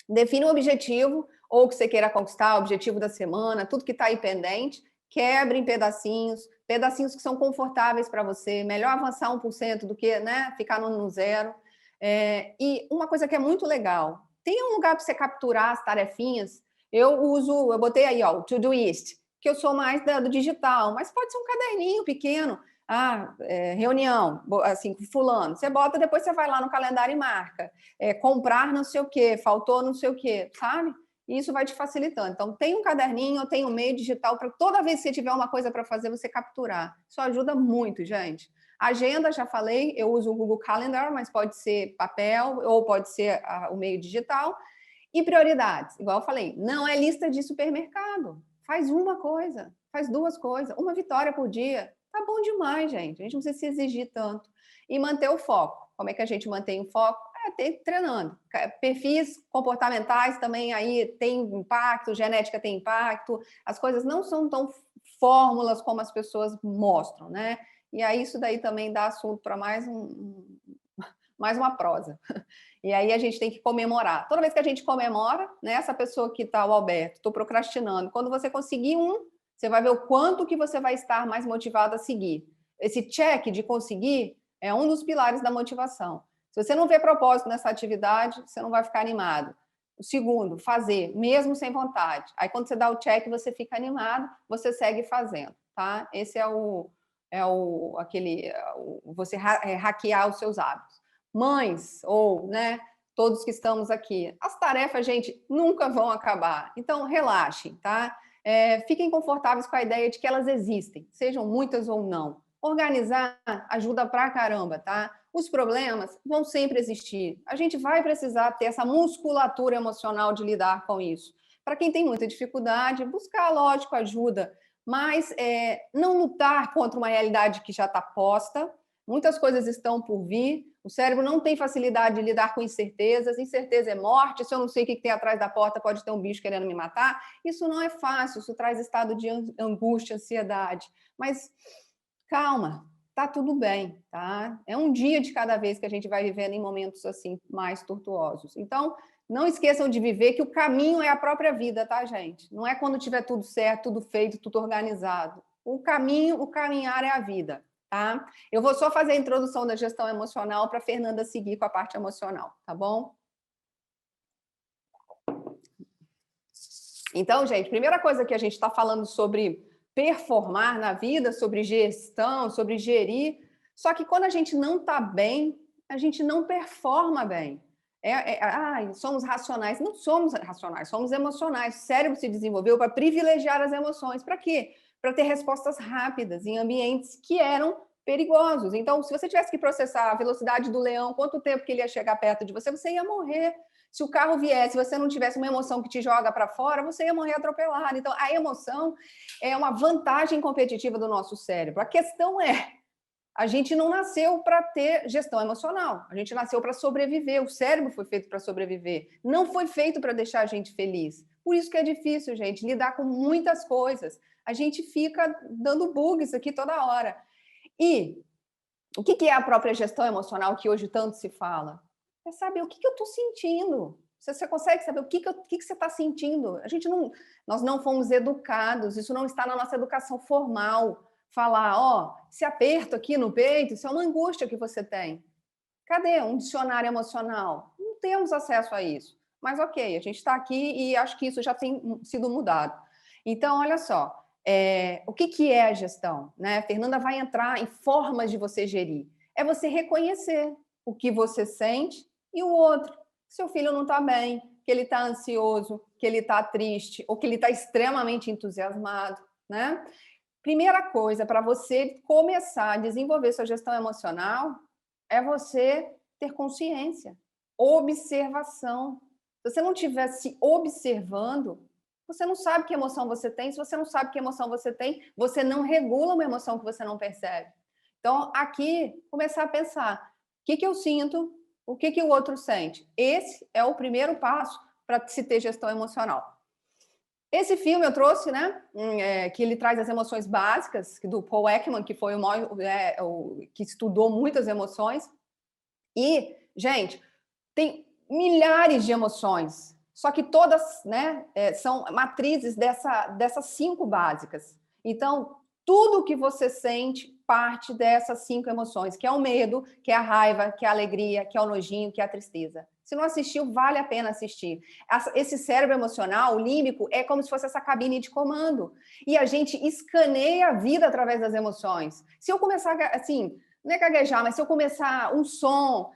Define um objetivo, ou que você queira conquistar, o objetivo da semana, tudo que está aí pendente, quebre em pedacinhos que são confortáveis para você, melhor avançar 1% do que, né, ficar no zero. E uma coisa que é muito legal, tem um lugar para você capturar as tarefinhas. Eu botei aí, ó, o Todoist, que eu sou mais do digital, mas pode ser um caderninho pequeno. Reunião, assim, fulano, você bota, depois você vai lá no calendário e marca. Comprar não sei o quê, faltou não sei o quê, sabe? E isso vai te facilitando. Então, tem um caderninho, tem um meio digital para toda vez que você tiver uma coisa para fazer, você capturar. Isso ajuda muito, gente. Agenda, já falei, eu uso o Google Calendar, mas pode ser papel ou pode ser o meio digital. E prioridades, igual eu falei, não é lista de supermercado. Faz uma coisa, faz duas coisas, uma vitória por dia. Tá bom demais, gente. A gente não precisa se exigir tanto. E manter o foco. Como é que a gente mantém o foco? Treinando. Perfis comportamentais também aí tem impacto, genética tem impacto. As coisas não são tão fórmulas como as pessoas mostram, né? E aí isso daí também dá assunto para mais uma prosa. E aí a gente tem que comemorar. Toda vez que a gente comemora, né, essa pessoa que está, o Alberto, estou procrastinando. Quando você conseguir você vai ver o quanto que você vai estar mais motivado a seguir. Esse check de conseguir é um dos pilares da motivação. Se você não vê propósito nessa atividade, você não vai ficar animado. O segundo, fazer, mesmo sem vontade. Aí quando você dá o check, você fica animado, você segue fazendo, tá? Esse você hackear os seus hábitos. Mães, ou, né, todos que estamos aqui, as tarefas, gente, nunca vão acabar. Então, relaxem, tá? Fiquem confortáveis com a ideia de que elas existem, sejam muitas ou não. Organizar ajuda pra caramba, tá? Os problemas vão sempre existir. A gente vai precisar ter essa musculatura emocional de lidar com isso. Para quem tem muita dificuldade, buscar, lógico, ajuda, mas não lutar contra uma realidade que já está posta. Muitas coisas estão por vir. O cérebro não tem facilidade de lidar com incertezas. Incerteza é morte. Se eu não sei o que tem atrás da porta, pode ter um bicho querendo me matar. Isso não é fácil. Isso traz estado de angústia, ansiedade. Mas calma, tá tudo bem, tá? É um dia de cada vez que a gente vai vivendo em momentos assim mais tortuosos. Então, não esqueçam de viver que o caminho é a própria vida, tá, gente? Não é quando tiver tudo certo, tudo feito, tudo organizado. O caminhar é a vida. Tá? Eu vou só fazer a introdução da gestão emocional para a Fernanda seguir com a parte emocional, tá bom? Então, gente, primeira coisa que a gente está falando sobre performar na vida, sobre gestão, sobre gerir, só que quando a gente não está bem, a gente não performa bem. Somos racionais. Não somos racionais, somos emocionais. O cérebro se desenvolveu para privilegiar as emoções. Para quê? Para ter respostas rápidas em ambientes que eram perigosos. Então, se você tivesse que processar a velocidade do leão, quanto tempo que ele ia chegar perto de você, você ia morrer. Se o carro viesse, você não tivesse uma emoção que te joga para fora, você ia morrer atropelado. Então, a emoção é uma vantagem competitiva do nosso cérebro. A questão a gente não nasceu para ter gestão emocional. A gente nasceu para sobreviver. O cérebro foi feito para sobreviver. Não foi feito para deixar a gente feliz. Por isso que é difícil, gente, lidar com muitas coisas. A gente fica dando bugs aqui toda hora. E o que é a própria gestão emocional que hoje tanto se fala? É saber o que eu estou sentindo. Você consegue saber o que você está sentindo? Nós não fomos educados, isso não está na nossa educação formal. Falar, esse aperto aqui no peito, isso é uma angústia que você tem. Cadê um dicionário emocional? Não temos acesso a isso. Mas ok, a gente está aqui e acho que isso já tem sido mudado. Então, olha só, o que é a gestão? Né? A Fernanda vai entrar em formas de você gerir. É você reconhecer o que você sente e o outro. Seu filho não está bem, que ele está ansioso, que ele está triste, ou que ele está extremamente entusiasmado, né? Primeira coisa para você começar a desenvolver sua gestão emocional é você ter consciência, observação. Se você não estiver se observando, você não sabe que emoção você tem. Se você não sabe que emoção você tem, você não regula uma emoção que você não percebe. Então, aqui, começar a pensar, o que eu sinto, o que o outro sente. Esse é o primeiro passo para se ter gestão emocional. Esse filme eu trouxe, né, que ele traz as emoções básicas, do Paul Ekman, que foi que estudou muitas emoções. E, gente, tem milhares de emoções, só que todas, né, são matrizes dessas 5 básicas. Então, tudo que você sente parte dessas 5 emoções, que é o medo, que é a raiva, que é a alegria, que é o nojinho, que é a tristeza. Se não assistiu, vale a pena assistir. Esse cérebro emocional, o límbico, é como se fosse essa cabine de comando. E a gente escaneia a vida através das emoções. Se eu começar, assim, não é gaguejar, mas se eu começar um som,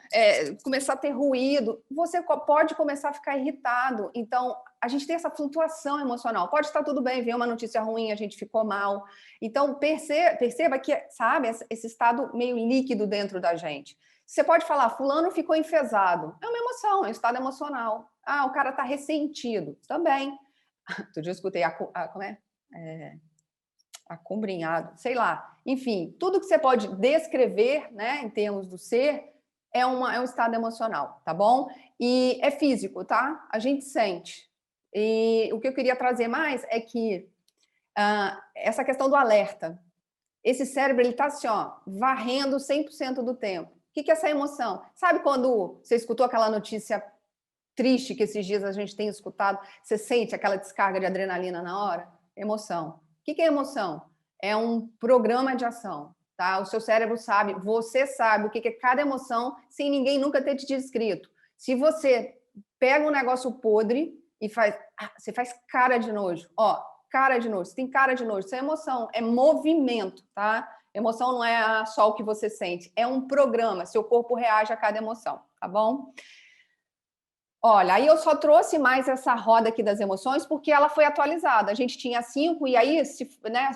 começar a ter ruído, você pode começar a ficar irritado. Então, a gente tem essa flutuação emocional. Pode estar tudo bem, veio uma notícia ruim, a gente ficou mal. Então, perceba que, sabe, esse estado meio líquido dentro da gente. Você pode falar, fulano ficou enfesado. É uma emoção, é um estado emocional. Ah, o cara está ressentido. Também. Outro dia eu escutei como é? Acombrinhado, sei lá. Enfim, tudo que você pode descrever, né, em termos do ser, é um estado emocional, tá bom? E é físico, tá? A gente sente. E o que eu queria trazer mais é que essa questão do alerta. Esse cérebro, ele tá assim, ó, varrendo 100% do tempo. O que é essa emoção? Sabe quando você escutou aquela notícia triste que esses dias a gente tem escutado? Você sente aquela descarga de adrenalina na hora? Emoção. O que é emoção? É um programa de ação, tá? O seu cérebro sabe, você sabe o que é cada emoção sem ninguém nunca ter te descrito. Se você pega um negócio podre e você faz cara de nojo, ó, cara de nojo, você tem cara de nojo, isso é emoção, é movimento, tá? Emoção não é só o que você sente, é um programa, seu corpo reage a cada emoção, tá bom? Olha, aí eu só trouxe mais essa roda aqui das emoções porque ela foi atualizada. A gente tinha 5 e aí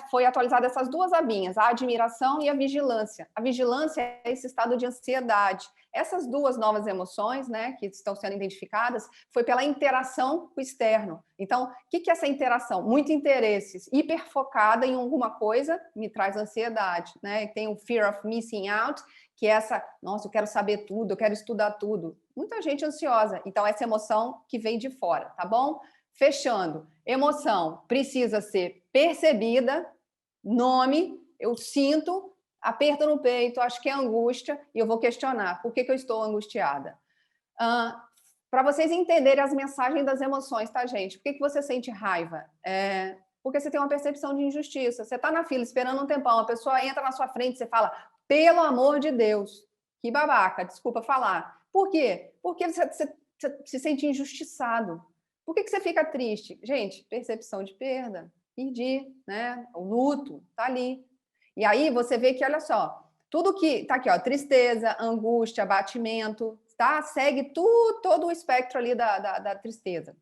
foi atualizada essas 2 abinhas, a admiração e a vigilância. A vigilância é esse estado de ansiedade. Essas 2 novas emoções, né, que estão sendo identificadas, foi pela interação com o externo. Então, o que é essa interação? Muito interesses, hiperfocada em alguma coisa, me traz ansiedade, né? Tem o fear of missing out, que é essa, nossa, eu quero saber tudo, eu quero estudar tudo. Muita gente ansiosa. Então, essa emoção que vem de fora, tá bom? Fechando. Emoção precisa ser percebida, nome, eu sinto, aperto no peito, acho que é angústia, e eu vou questionar por que eu estou angustiada. Para vocês entenderem as mensagens das emoções, tá, gente? Por que você sente raiva? Porque você tem uma percepção de injustiça. Você está na fila esperando um tempão, a pessoa entra na sua frente, você fala, pelo amor de Deus, que babaca, desculpa falar. Por quê? Porque você se sente injustiçado. Por que você fica triste? Gente, percepção de perda, perdi, né? O luto tá ali. E aí você vê que, olha só, tudo que tá aqui, ó, tristeza, angústia, abatimento, tá? Segue todo o espectro ali da tristeza.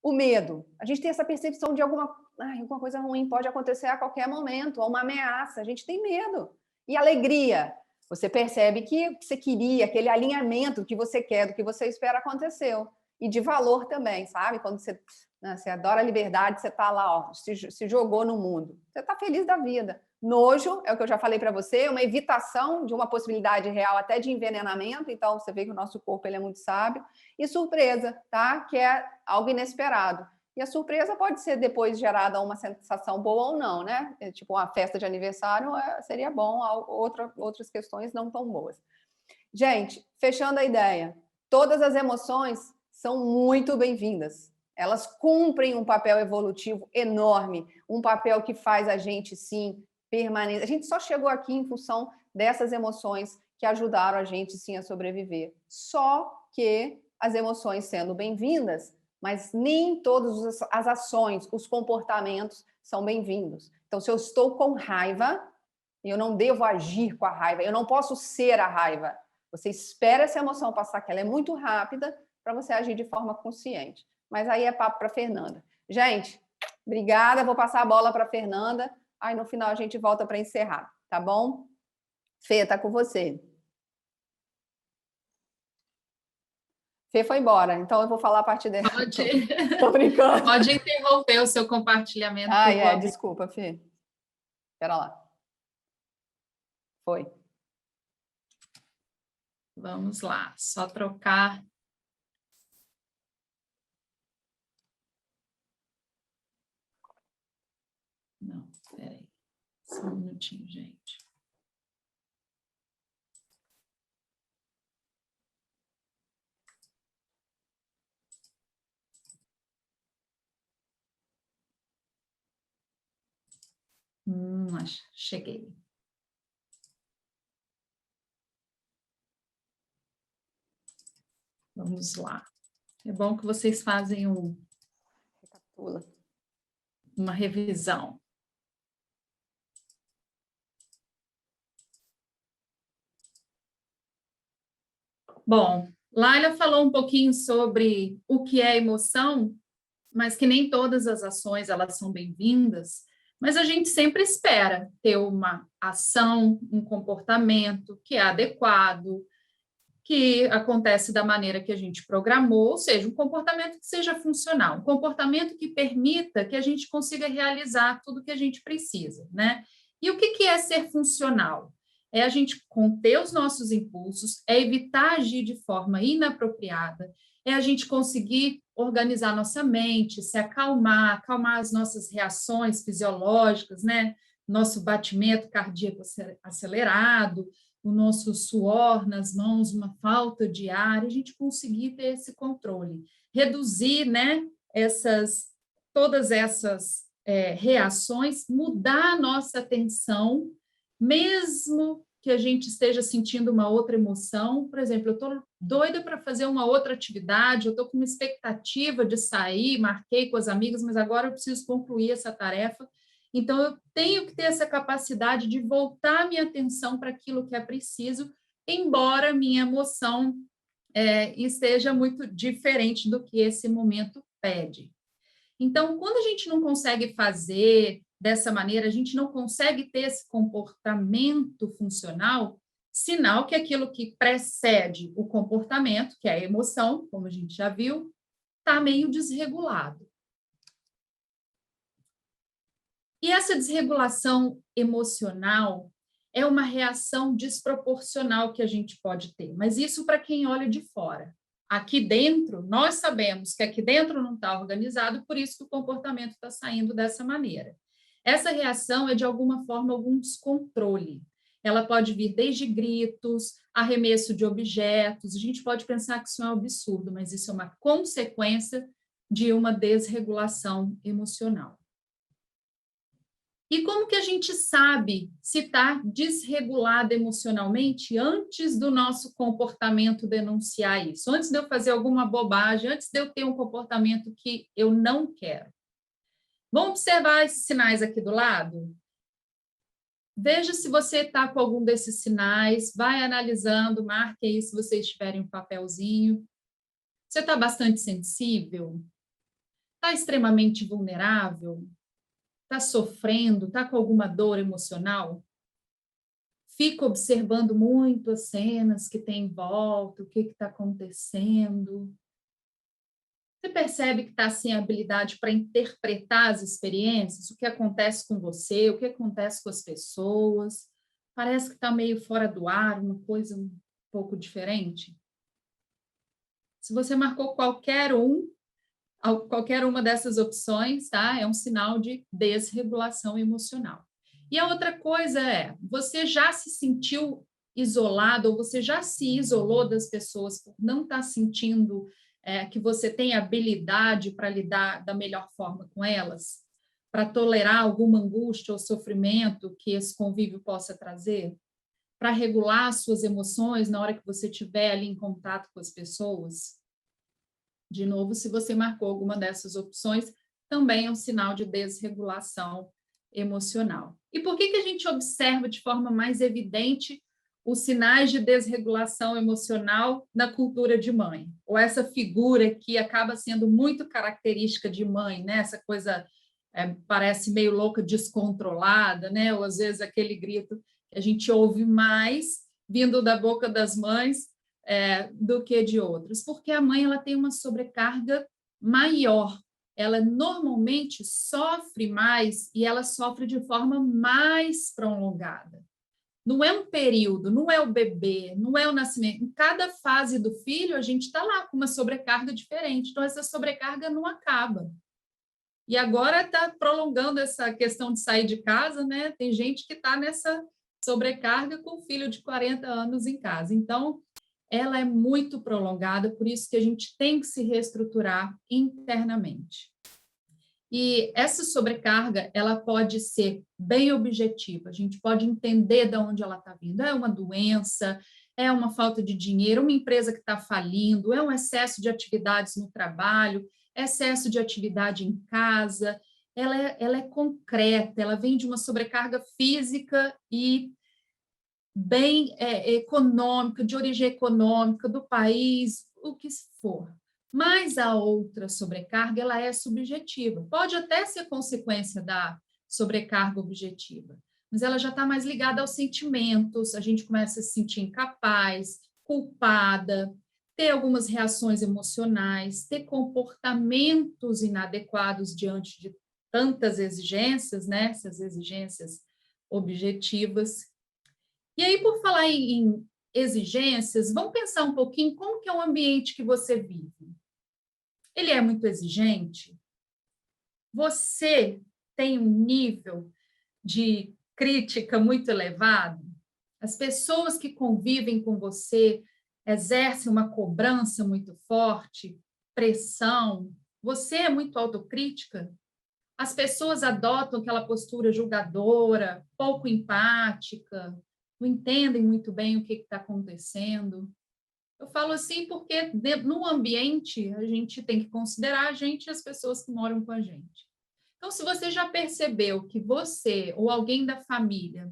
O medo, a gente tem essa percepção de alguma coisa ruim pode acontecer a qualquer momento, ou uma ameaça, a gente tem medo. E alegria, você percebe que o que você queria, aquele alinhamento que você quer, do que você espera, aconteceu. E de valor também, sabe? Quando você adora a liberdade, você está lá, ó, se jogou no mundo. Você está feliz da vida. Nojo, é o que eu já falei para você, uma evitação de uma possibilidade real até de envenenamento, então você vê que o nosso corpo ele é muito sábio. E surpresa, tá? Que é algo inesperado. E a surpresa pode ser depois gerada uma sensação boa ou não, né? Tipo uma festa de aniversário seria bom, outras questões não tão boas. Gente, fechando a ideia, todas as emoções são muito bem-vindas. Elas cumprem um papel evolutivo enorme, um papel que faz a gente, sim, permanecer. A gente só chegou aqui em função dessas emoções que ajudaram a gente, sim, a sobreviver. Só que as emoções sendo bem-vindas, mas nem todas as ações, os comportamentos são bem-vindos. Então, se eu estou com raiva, eu não devo agir com a raiva, eu não posso ser a raiva. Você espera essa emoção passar, que ela é muito rápida, para você agir de forma consciente. Mas aí é papo para Fernanda. Gente, obrigada, vou passar a bola para Fernanda, aí no final a gente volta para encerrar, tá bom? Fê, tá com você. Fê foi embora, então eu vou falar a partir dela. Tô brincando. Pode interromper o seu compartilhamento. Desculpa, Fê. Espera lá. Foi. Vamos lá, só trocar. Não, peraí. Só um minutinho, gente. Cheguei. Vamos lá. É bom que vocês fazem Recapitula. uma revisão. Bom, Laila falou um pouquinho sobre o que é emoção, mas que nem todas as ações elas são bem-vindas, mas a gente sempre espera ter uma ação, um comportamento que é adequado, que acontece da maneira que a gente programou, ou seja, um comportamento que seja funcional, um comportamento que permita que a gente consiga realizar tudo que a gente precisa, né? E o que é ser funcional? É a gente conter os nossos impulsos, é evitar agir de forma inapropriada, é a gente conseguir organizar nossa mente, se acalmar as nossas reações fisiológicas, né? Nosso batimento cardíaco acelerado, o nosso suor nas mãos, uma falta de ar, a gente conseguir ter esse controle, reduzir, né, todas essas reações, mudar a nossa atenção, mesmo que a gente esteja sentindo uma outra emoção. Por exemplo, eu estou doida para fazer uma outra atividade, eu estou com uma expectativa de sair, marquei com as amigas, mas agora eu preciso concluir essa tarefa. Então, eu tenho que ter essa capacidade de voltar minha atenção para aquilo que é preciso, embora minha emoção esteja muito diferente do que esse momento pede. Então, quando a gente não consegue fazer dessa maneira, a gente não consegue ter esse comportamento funcional, sinal que aquilo que precede o comportamento, que é a emoção, como a gente já viu, está meio desregulado. E essa desregulação emocional é uma reação desproporcional que a gente pode ter, mas isso para quem olha de fora. Aqui dentro, nós sabemos que aqui dentro não está organizado, por isso que o comportamento está saindo dessa maneira. Essa reação é, de alguma forma, algum descontrole. Ela pode vir desde gritos, arremesso de objetos. A gente pode pensar que isso é um absurdo, mas isso é uma consequência de uma desregulação emocional. E como que a gente sabe se está desregulada emocionalmente antes do nosso comportamento denunciar isso? Antes de eu fazer alguma bobagem, antes de eu ter um comportamento que eu não quero. Vamos observar esses sinais aqui do lado? Veja se você está com algum desses sinais, vai analisando, marque aí se vocês tiverem um papelzinho. Você está bastante sensível? Está extremamente vulnerável? Está sofrendo? Está com alguma dor emocional? Fica observando muito as cenas que tem em volta, o que está acontecendo. Você percebe que está sem habilidade para interpretar as experiências, o que acontece com você, o que acontece com as pessoas. Parece que está meio fora do ar, uma coisa um pouco diferente. Se você marcou qualquer uma dessas opções, tá? É um sinal de desregulação emocional. E a outra coisa é, você já se sentiu isolado, ou você já se isolou das pessoas por não estar sentindo que você tem habilidade para lidar da melhor forma com elas? Para tolerar alguma angústia ou sofrimento que esse convívio possa trazer? Para regular suas emoções na hora que você estiver ali em contato com as pessoas? De novo, se você marcou alguma dessas opções, também é um sinal de desregulação emocional. E por que a gente observa de forma mais evidente os sinais de desregulação emocional na cultura de mãe? Ou essa figura que acaba sendo muito característica de mãe, né? Essa coisa parece meio louca, descontrolada, né? Ou às vezes aquele grito que a gente ouve mais vindo da boca das mães do que de outros, porque a mãe ela tem uma sobrecarga maior, ela normalmente sofre mais e ela sofre de forma mais prolongada. Não é um período, não é o bebê, não é o nascimento. Em cada fase do filho, a gente está lá com uma sobrecarga diferente, então essa sobrecarga não acaba. E agora está prolongando essa questão de sair de casa, né? Tem gente que está nessa sobrecarga com um filho de 40 anos em casa. Então, ela é muito prolongada, por isso que a gente tem que se reestruturar internamente. E essa sobrecarga, ela pode ser bem objetiva, a gente pode entender de onde ela está vindo. É uma doença, é uma falta de dinheiro, uma empresa que está falindo, é um excesso de atividades no trabalho, excesso de atividade em casa. Ela é concreta, ela vem de uma sobrecarga física e bem econômica, de origem econômica, do país, o que for. Mas a outra sobrecarga, ela é subjetiva. Pode até ser consequência da sobrecarga objetiva, mas ela já está mais ligada aos sentimentos, a gente começa a se sentir incapaz, culpada, ter algumas reações emocionais, ter comportamentos inadequados diante de tantas exigências, né? Essas exigências objetivas. E aí, por falar em exigências, vamos pensar um pouquinho como que é o ambiente que você vive. Ele é muito exigente? Você tem um nível de crítica muito elevado? As pessoas que convivem com você exercem uma cobrança muito forte, pressão? Você é muito autocrítica? As pessoas adotam aquela postura julgadora, pouco empática, não entendem muito bem o que está acontecendo? Eu falo assim porque no ambiente a gente tem que considerar a gente e as pessoas que moram com a gente. Então, se você já percebeu que você ou alguém da família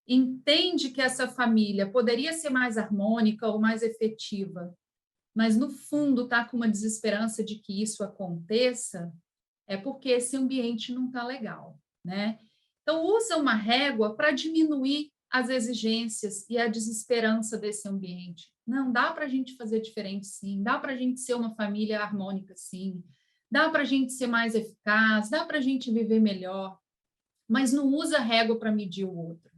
entende que essa família poderia ser mais harmônica ou mais efetiva, mas no fundo está com uma desesperança de que isso aconteça, é porque esse ambiente não está legal, né? Então, usa uma régua para diminuir as exigências e a desesperança desse ambiente. Não, dá para a gente fazer diferente, sim. Dá para a gente ser uma família harmônica, sim. Dá para a gente ser mais eficaz, dá para a gente viver melhor. Mas não usa régua para medir o outro.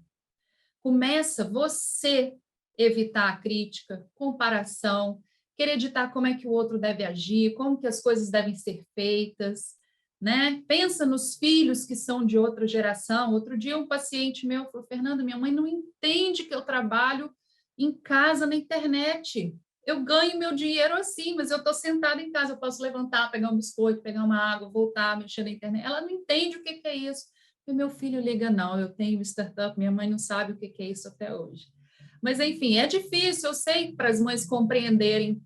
Começa você evitar a crítica, comparação, querer ditar como é que o outro deve agir, como que as coisas devem ser feitas, né? Pensa nos filhos que são de outra geração. Outro dia um paciente meu falou: Fernanda, minha mãe não entende que eu trabalho em casa na internet. Eu ganho meu dinheiro assim, mas eu estou sentada em casa, eu posso levantar, pegar um biscoito, pegar uma água, voltar, mexer na internet. Ela não entende o que é isso. E meu filho liga, não, eu tenho startup, minha mãe não sabe o que é isso até hoje. Mas, enfim, é difícil, eu sei, para as mães compreenderem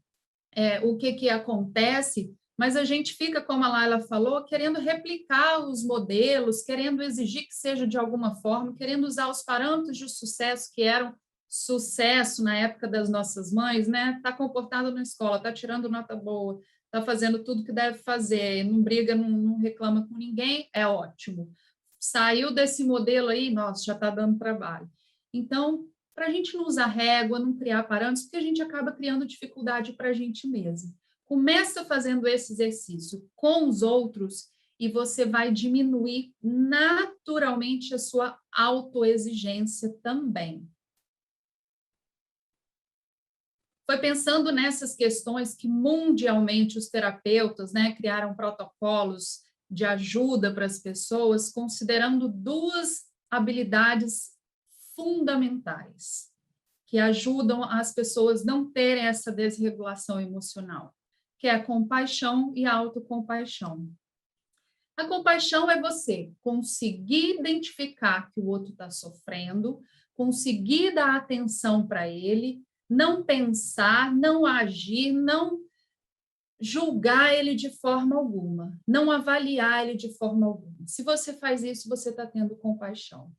o que acontece, mas a gente fica, como a Laila falou, querendo replicar os modelos, querendo exigir que seja de alguma forma, querendo usar os parâmetros de sucesso que eram sucesso na época das nossas mães, né? Está comportado na escola, está tirando nota boa, está fazendo tudo que deve fazer, não briga, não reclama com ninguém, é ótimo. Saiu desse modelo aí, nossa, já está dando trabalho. Então, para a gente não usar régua, não criar parâmetros, porque a gente acaba criando dificuldade para a gente mesmo. Começa fazendo esse exercício com os outros e você vai diminuir naturalmente a sua autoexigência também. Foi pensando nessas questões que mundialmente os terapeutas, né, criaram protocolos de ajuda para as pessoas, considerando duas habilidades fundamentais que ajudam as pessoas não terem essa desregulação emocional, que é a compaixão e a autocompaixão. A compaixão é você conseguir identificar que o outro está sofrendo, conseguir dar atenção para ele, não pensar, não agir, não julgar ele de forma alguma, não avaliar ele de forma alguma. Se você faz isso, você está tendo compaixão.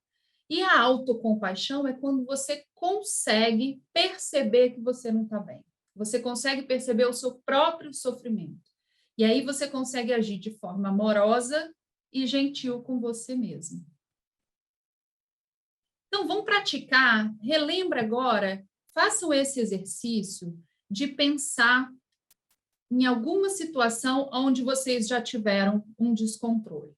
E a autocompaixão é quando você consegue perceber que você não está bem. Você consegue perceber o seu próprio sofrimento. E aí você consegue agir de forma amorosa e gentil com você mesmo. Então, vamos praticar. Relembra agora, façam esse exercício de pensar em alguma situação onde vocês já tiveram um descontrole.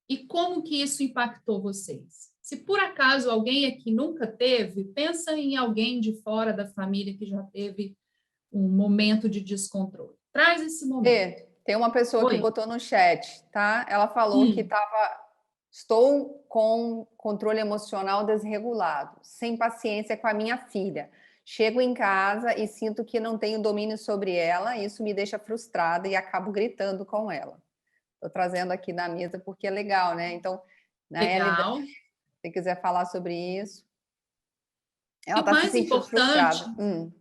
E como que isso impactou vocês? Se por acaso alguém aqui nunca teve, pensa em alguém de fora da família que já teve um momento de descontrole. Traz esse momento. Tem uma pessoa que Oi. botou no chat, tá? Ela falou que estou com controle emocional desregulado, sem paciência com a minha filha. Chego em casa e sinto que não tenho domínio sobre ela, isso me deixa frustrada e acabo gritando com ela. Estou trazendo aqui na mesa porque é legal, né? Então, na Legal. realidade, se você quiser falar sobre isso. Ela E o está se mais sentindo importante, frustrada.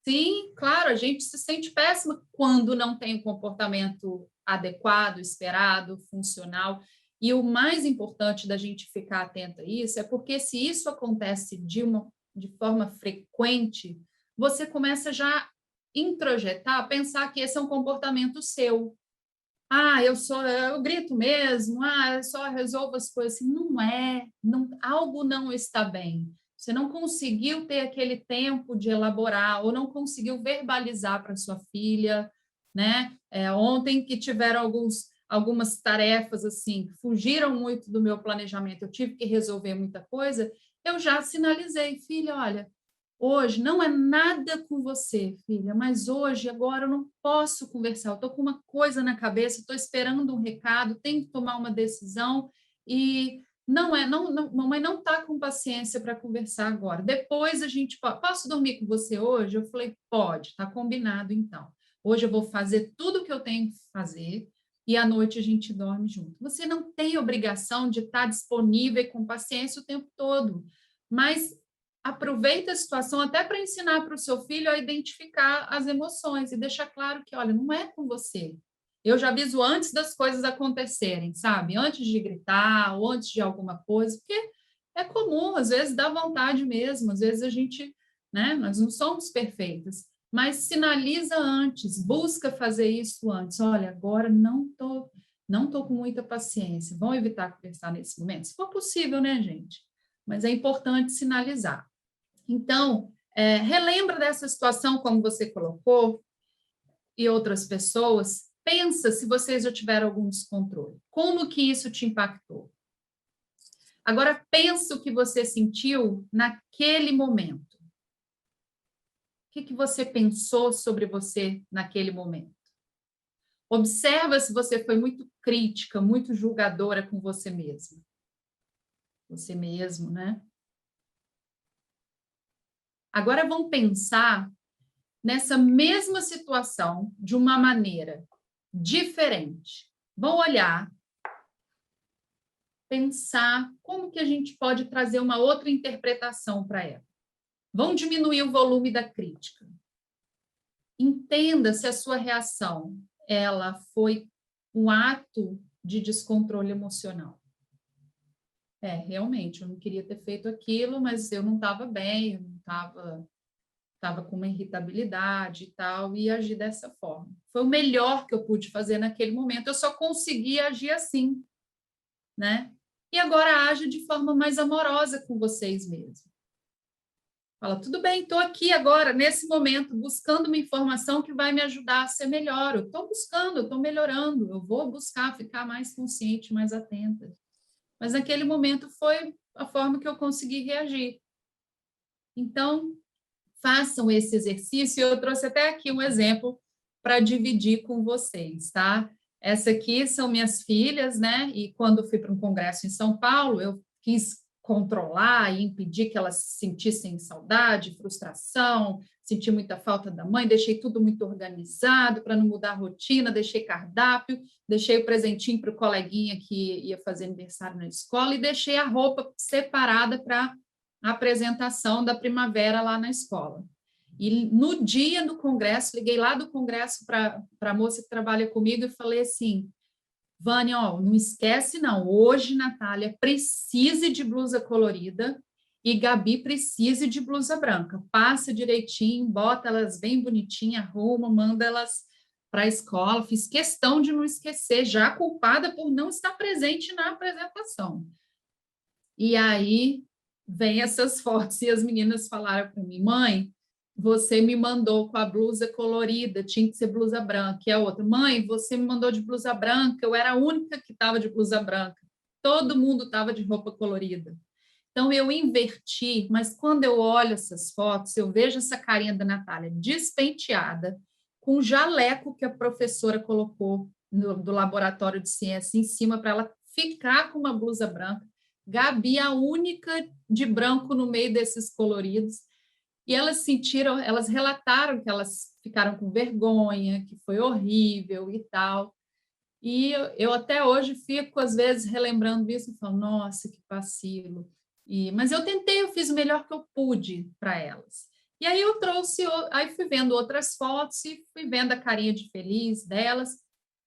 sim, claro, a gente se sente péssima quando não tem um comportamento adequado, esperado, funcional. E o mais importante da gente ficar atenta a isso é porque se isso acontece de forma frequente, você começa já a introjetar, pensar que esse é um comportamento seu. Ah, eu grito mesmo, eu só resolvo as coisas assim. Não é, algo não está bem. Você não conseguiu ter aquele tempo de elaborar, ou não conseguiu verbalizar para sua filha, né? Ontem que tiveram algumas tarefas assim, fugiram muito do meu planejamento, eu tive que resolver muita coisa, eu já sinalizei, filha, olha, hoje não é nada com você, filha, mas hoje, agora, eu não posso conversar. Eu estou com uma coisa na cabeça, estou esperando um recado, tenho que tomar uma decisão e mamãe não está com paciência para conversar agora. Depois a gente posso dormir com você hoje? Eu falei, pode, está combinado então. Hoje eu vou fazer tudo o que eu tenho que fazer e à noite a gente dorme junto. Você não tem obrigação de estar disponível e com paciência o tempo todo, mas aproveita a situação até para ensinar para o seu filho a identificar as emoções e deixar claro que, olha, não é com você. Eu já aviso antes das coisas acontecerem, sabe? Antes de gritar ou antes de alguma coisa, porque é comum, às vezes dá vontade mesmo, às vezes a gente, né? Nós não somos perfeitas, mas sinaliza antes, busca fazer isso antes. Olha, agora não tô com muita paciência. Vamos evitar conversar nesse momento, se for possível, né, gente? Mas é importante sinalizar. Então, relembra dessa situação, como você colocou, e outras pessoas, pensa se vocês já tiveram algum descontrole. Como que isso te impactou? Agora, pensa o que você sentiu naquele momento. O que você pensou sobre você naquele momento? Observa se você foi muito crítica, muito julgadora com você mesma. Você mesmo, né? Agora vamos pensar nessa mesma situação de uma maneira diferente. Vão olhar, pensar como que a gente pode trazer uma outra interpretação para ela. Vão diminuir o volume da crítica. Entenda se a sua reação ela foi um ato de descontrole emocional. Realmente, eu não queria ter feito aquilo, mas eu não estava bem, eu não estava com uma irritabilidade e tal, e agi dessa forma. Foi o melhor que eu pude fazer naquele momento, eu só consegui agir assim, né? E agora age de forma mais amorosa com vocês mesmos. Fala, tudo bem, estou aqui agora, nesse momento, buscando uma informação que vai me ajudar a ser melhor. Eu estou buscando, eu estou melhorando, eu vou buscar ficar mais consciente, mais atenta. Mas naquele momento foi a forma que eu consegui reagir. Então, façam esse exercício. Eu trouxe até aqui um exemplo para dividir com vocês, tá? Essa aqui são minhas filhas, né? E quando fui para um congresso em São Paulo, eu quis controlar e impedir que elas sentissem saudade, frustração, senti muita falta da mãe, deixei tudo muito organizado para não mudar a rotina, deixei cardápio, deixei o presentinho para o coleguinha que ia fazer aniversário na escola e deixei a roupa separada para a apresentação da primavera lá na escola. E no dia do congresso, liguei lá do congresso para a moça que trabalha comigo e falei assim, Vânia, não esquece não, hoje, Natália, precise de blusa colorida e Gabi precise de blusa branca. Passa direitinho, bota elas bem bonitinhas, arruma, manda elas para a escola. Fiz questão de não esquecer, já culpada por não estar presente na apresentação. E aí vem essas fotos e as meninas falaram para mim, mãe, você me mandou com a blusa colorida, tinha que ser blusa branca. E a outra, mãe, você me mandou de blusa branca, eu era a única que estava de blusa branca. Todo mundo estava de roupa colorida. Então, eu inverti, mas quando eu olho essas fotos, eu vejo essa carinha da Natália despenteada, com um jaleco que a professora colocou do laboratório de ciência em cima para ela ficar com uma blusa branca. Gabi, a única de branco no meio desses coloridos. E elas relataram que elas ficaram com vergonha, que foi horrível e tal. E eu até hoje fico, às vezes, relembrando isso e falo, nossa, que vacilo. Mas eu tentei, eu fiz o melhor que eu pude para elas. E aí aí fui vendo outras fotos e fui vendo a carinha de feliz delas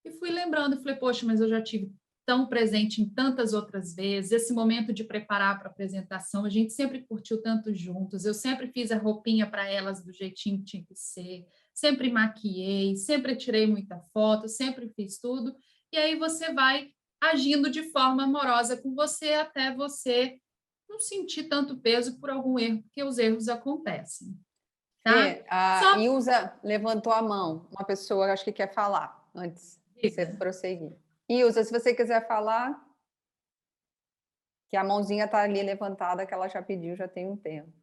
e fui lembrando, falei, poxa, mas eu já tive tão presente em tantas outras vezes, esse momento de preparar para a apresentação, a gente sempre curtiu tanto juntos, eu sempre fiz a roupinha para elas do jeitinho que tinha que ser, sempre maquiei, sempre tirei muita foto, sempre fiz tudo, e aí você vai agindo de forma amorosa com você até você não sentir tanto peso por algum erro, porque os erros acontecem. Tá? A Ilza levantou a mão, uma pessoa acho que quer falar antes de você prosseguir. Ilza, se você quiser falar, que a mãozinha está ali levantada, que ela já pediu, já tem um tempo.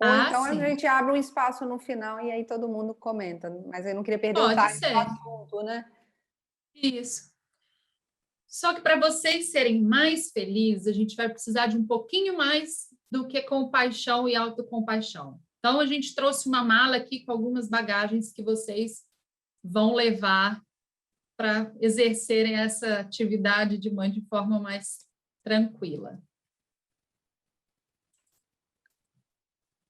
Ou então sim. A gente abre um espaço no final e aí todo mundo comenta, mas eu não queria perder o time do assunto, né? Isso. Só que para vocês serem mais felizes, a gente vai precisar de um pouquinho mais do que compaixão e autocompaixão. Então, a gente trouxe uma mala aqui com algumas bagagens que vocês vão levar para exercerem essa atividade de mãe de forma mais tranquila.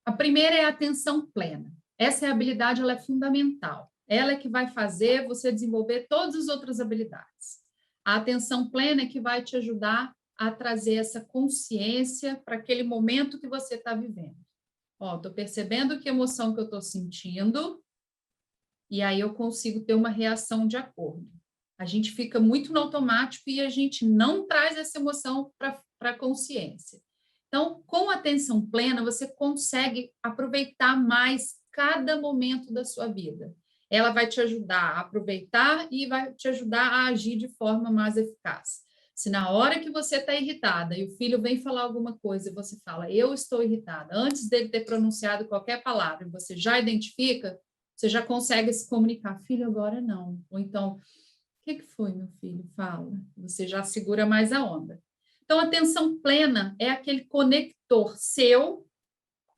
A primeira é a atenção plena. Essa habilidade ela é fundamental. Ela é que vai fazer você desenvolver todas as outras habilidades. A atenção plena é que vai te ajudar a trazer essa consciência para aquele momento que você está vivendo. Estou percebendo que emoção que eu estou sentindo e aí eu consigo ter uma reação de acordo. A gente fica muito no automático e a gente não traz essa emoção para a consciência. Então, com atenção plena, você consegue aproveitar mais cada momento da sua vida. Ela vai te ajudar a aproveitar e vai te ajudar a agir de forma mais eficaz. Se na hora que você está irritada e o filho vem falar alguma coisa e você fala, eu estou irritada, antes dele ter pronunciado qualquer palavra, você já identifica, você já consegue se comunicar, filho, agora não. Ou então, o que foi, meu filho? Fala. Você já segura mais a onda. Então, a atenção plena é aquele conector seu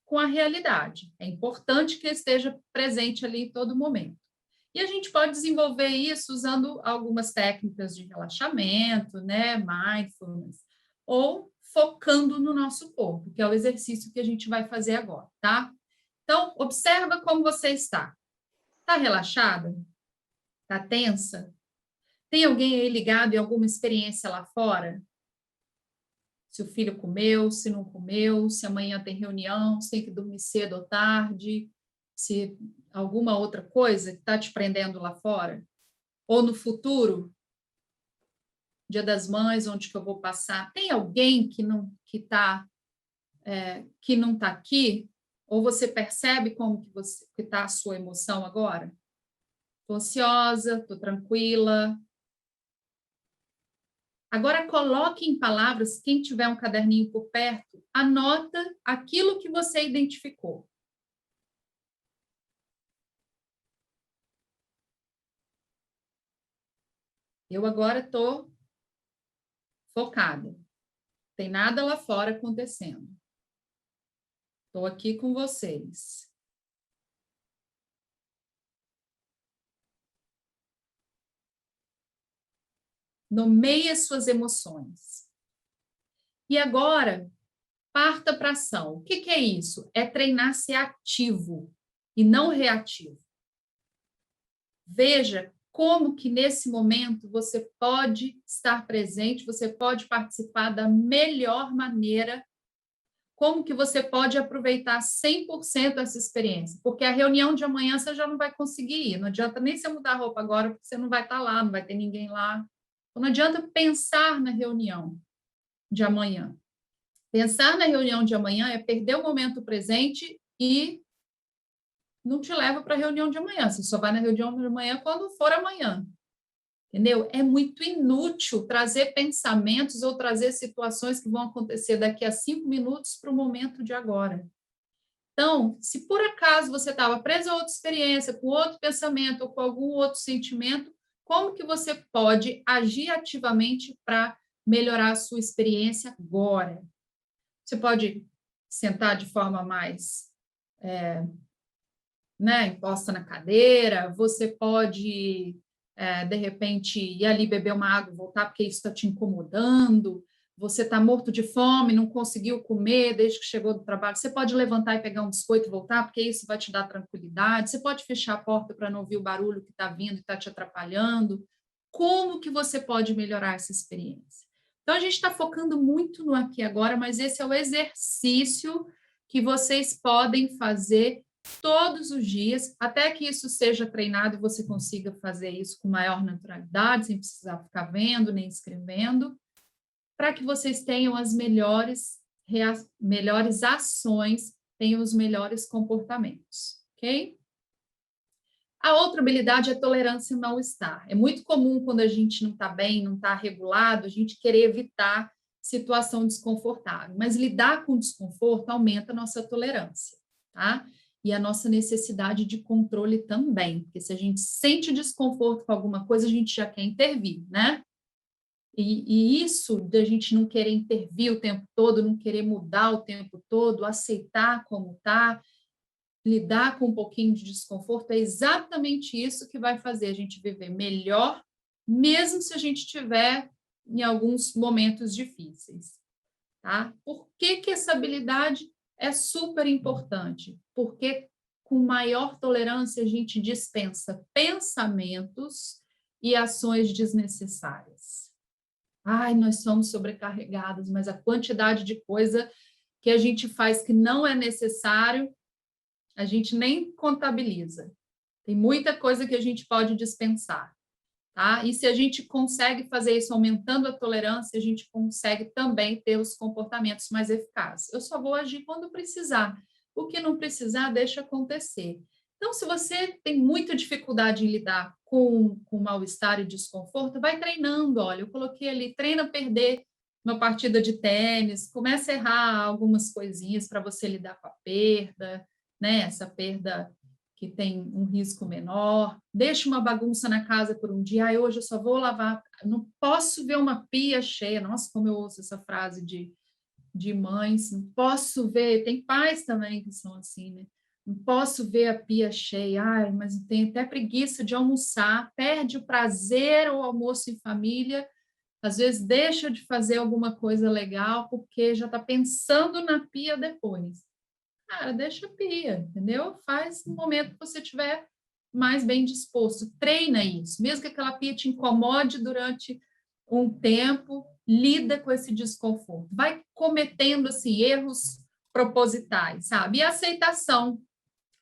com a realidade. É importante que esteja presente ali em todo momento. E a gente pode desenvolver isso usando algumas técnicas de relaxamento, né, mindfulness, ou focando no nosso corpo, que é o exercício que a gente vai fazer agora, tá? Então, observa como você está. Está relaxada? Está tensa? Tem alguém aí ligado em alguma experiência lá fora? Se o filho comeu, se não comeu, se amanhã tem reunião, se tem que dormir cedo ou tarde, se alguma outra coisa que está te prendendo lá fora? Ou no futuro, Dia das Mães, onde que eu vou passar? Tem alguém que não está aqui? Ou você percebe como que está a sua emoção agora? Estou ansiosa, estou tranquila. Agora, coloque em palavras, quem tiver um caderninho por perto, anota aquilo que você identificou. Eu agora estou focada. Não tem nada lá fora acontecendo. Estou aqui com vocês. Nomeie as suas emoções. E agora, parta para a ação. O que é isso? É treinar ser ativo e não reativo. Veja como que nesse momento você pode estar presente, você pode participar da melhor maneira, como que você pode aproveitar 100% essa experiência, porque a reunião de amanhã você já não vai conseguir ir, não adianta nem você mudar a roupa agora, porque você não vai estar lá, não vai ter ninguém lá. Então, não adianta pensar na reunião de amanhã. Pensar na reunião de amanhã é perder o momento presente e não te leva para a reunião de amanhã. Você só vai na reunião de amanhã quando for amanhã. Entendeu? É muito inútil trazer pensamentos ou trazer situações que vão acontecer daqui a 5 minutos para o momento de agora. Então, se por acaso você estava preso a outra experiência, com outro pensamento ou com algum outro sentimento, como que você pode agir ativamente para melhorar a sua experiência agora? Você pode sentar de forma mais imposta na cadeira, você pode, de repente, ir ali beber uma água e voltar porque isso está te incomodando, você está morto de fome, não conseguiu comer desde que chegou do trabalho, você pode levantar e pegar um biscoito e voltar, porque isso vai te dar tranquilidade, você pode fechar a porta para não ouvir o barulho que está vindo e está te atrapalhando. Como que você pode melhorar essa experiência? Então, a gente está focando muito no aqui e agora, mas esse é o exercício que vocês podem fazer todos os dias, até que isso seja treinado e você consiga fazer isso com maior naturalidade, sem precisar ficar vendo nem escrevendo, para que vocês tenham as melhores ações, tenham os melhores comportamentos, ok? A outra habilidade é tolerância ao mal-estar. É muito comum quando a gente não está bem, não está regulado, a gente querer evitar situação desconfortável, mas lidar com o desconforto aumenta a nossa tolerância, tá? E a nossa necessidade de controle também, porque se a gente sente desconforto com alguma coisa, a gente já quer intervir, né? E isso da gente não querer intervir o tempo todo, não querer mudar o tempo todo, aceitar como está, lidar com um pouquinho de desconforto, é exatamente isso que vai fazer a gente viver melhor, mesmo se a gente estiver em alguns momentos difíceis, tá? Por que que essa habilidade é super importante? Porque com maior tolerância a gente dispensa pensamentos e ações desnecessárias. Ai, nós somos sobrecarregados, mas a quantidade de coisa que a gente faz que não é necessário, a gente nem contabiliza. Tem muita coisa que a gente pode dispensar, tá? E se a gente consegue fazer isso aumentando a tolerância, a gente consegue também ter os comportamentos mais eficazes. Eu só vou agir quando precisar. O que não precisar, deixa acontecer. Então, se você tem muita dificuldade em lidar com mal-estar e desconforto, vai treinando. Olha, eu coloquei ali, treina a perder uma partida de tênis, começa a errar algumas coisinhas para você lidar com a perda, né? Essa perda que tem um risco menor, deixa uma bagunça na casa por um dia, hoje eu só vou lavar, não posso ver uma pia cheia, nossa, como eu ouço essa frase de mães, não posso ver, tem pais também que são assim, né? Não posso ver a pia cheia, ai, mas tem até preguiça de almoçar, perde o prazer ao almoço em família, às vezes deixa de fazer alguma coisa legal porque já está pensando na pia depois. Cara, deixa a pia, entendeu? Faz no momento que você estiver mais bem disposto. Treina isso. Mesmo que aquela pia te incomode durante um tempo, lida com esse desconforto. Vai cometendo, assim, erros propositais, sabe? E a aceitação.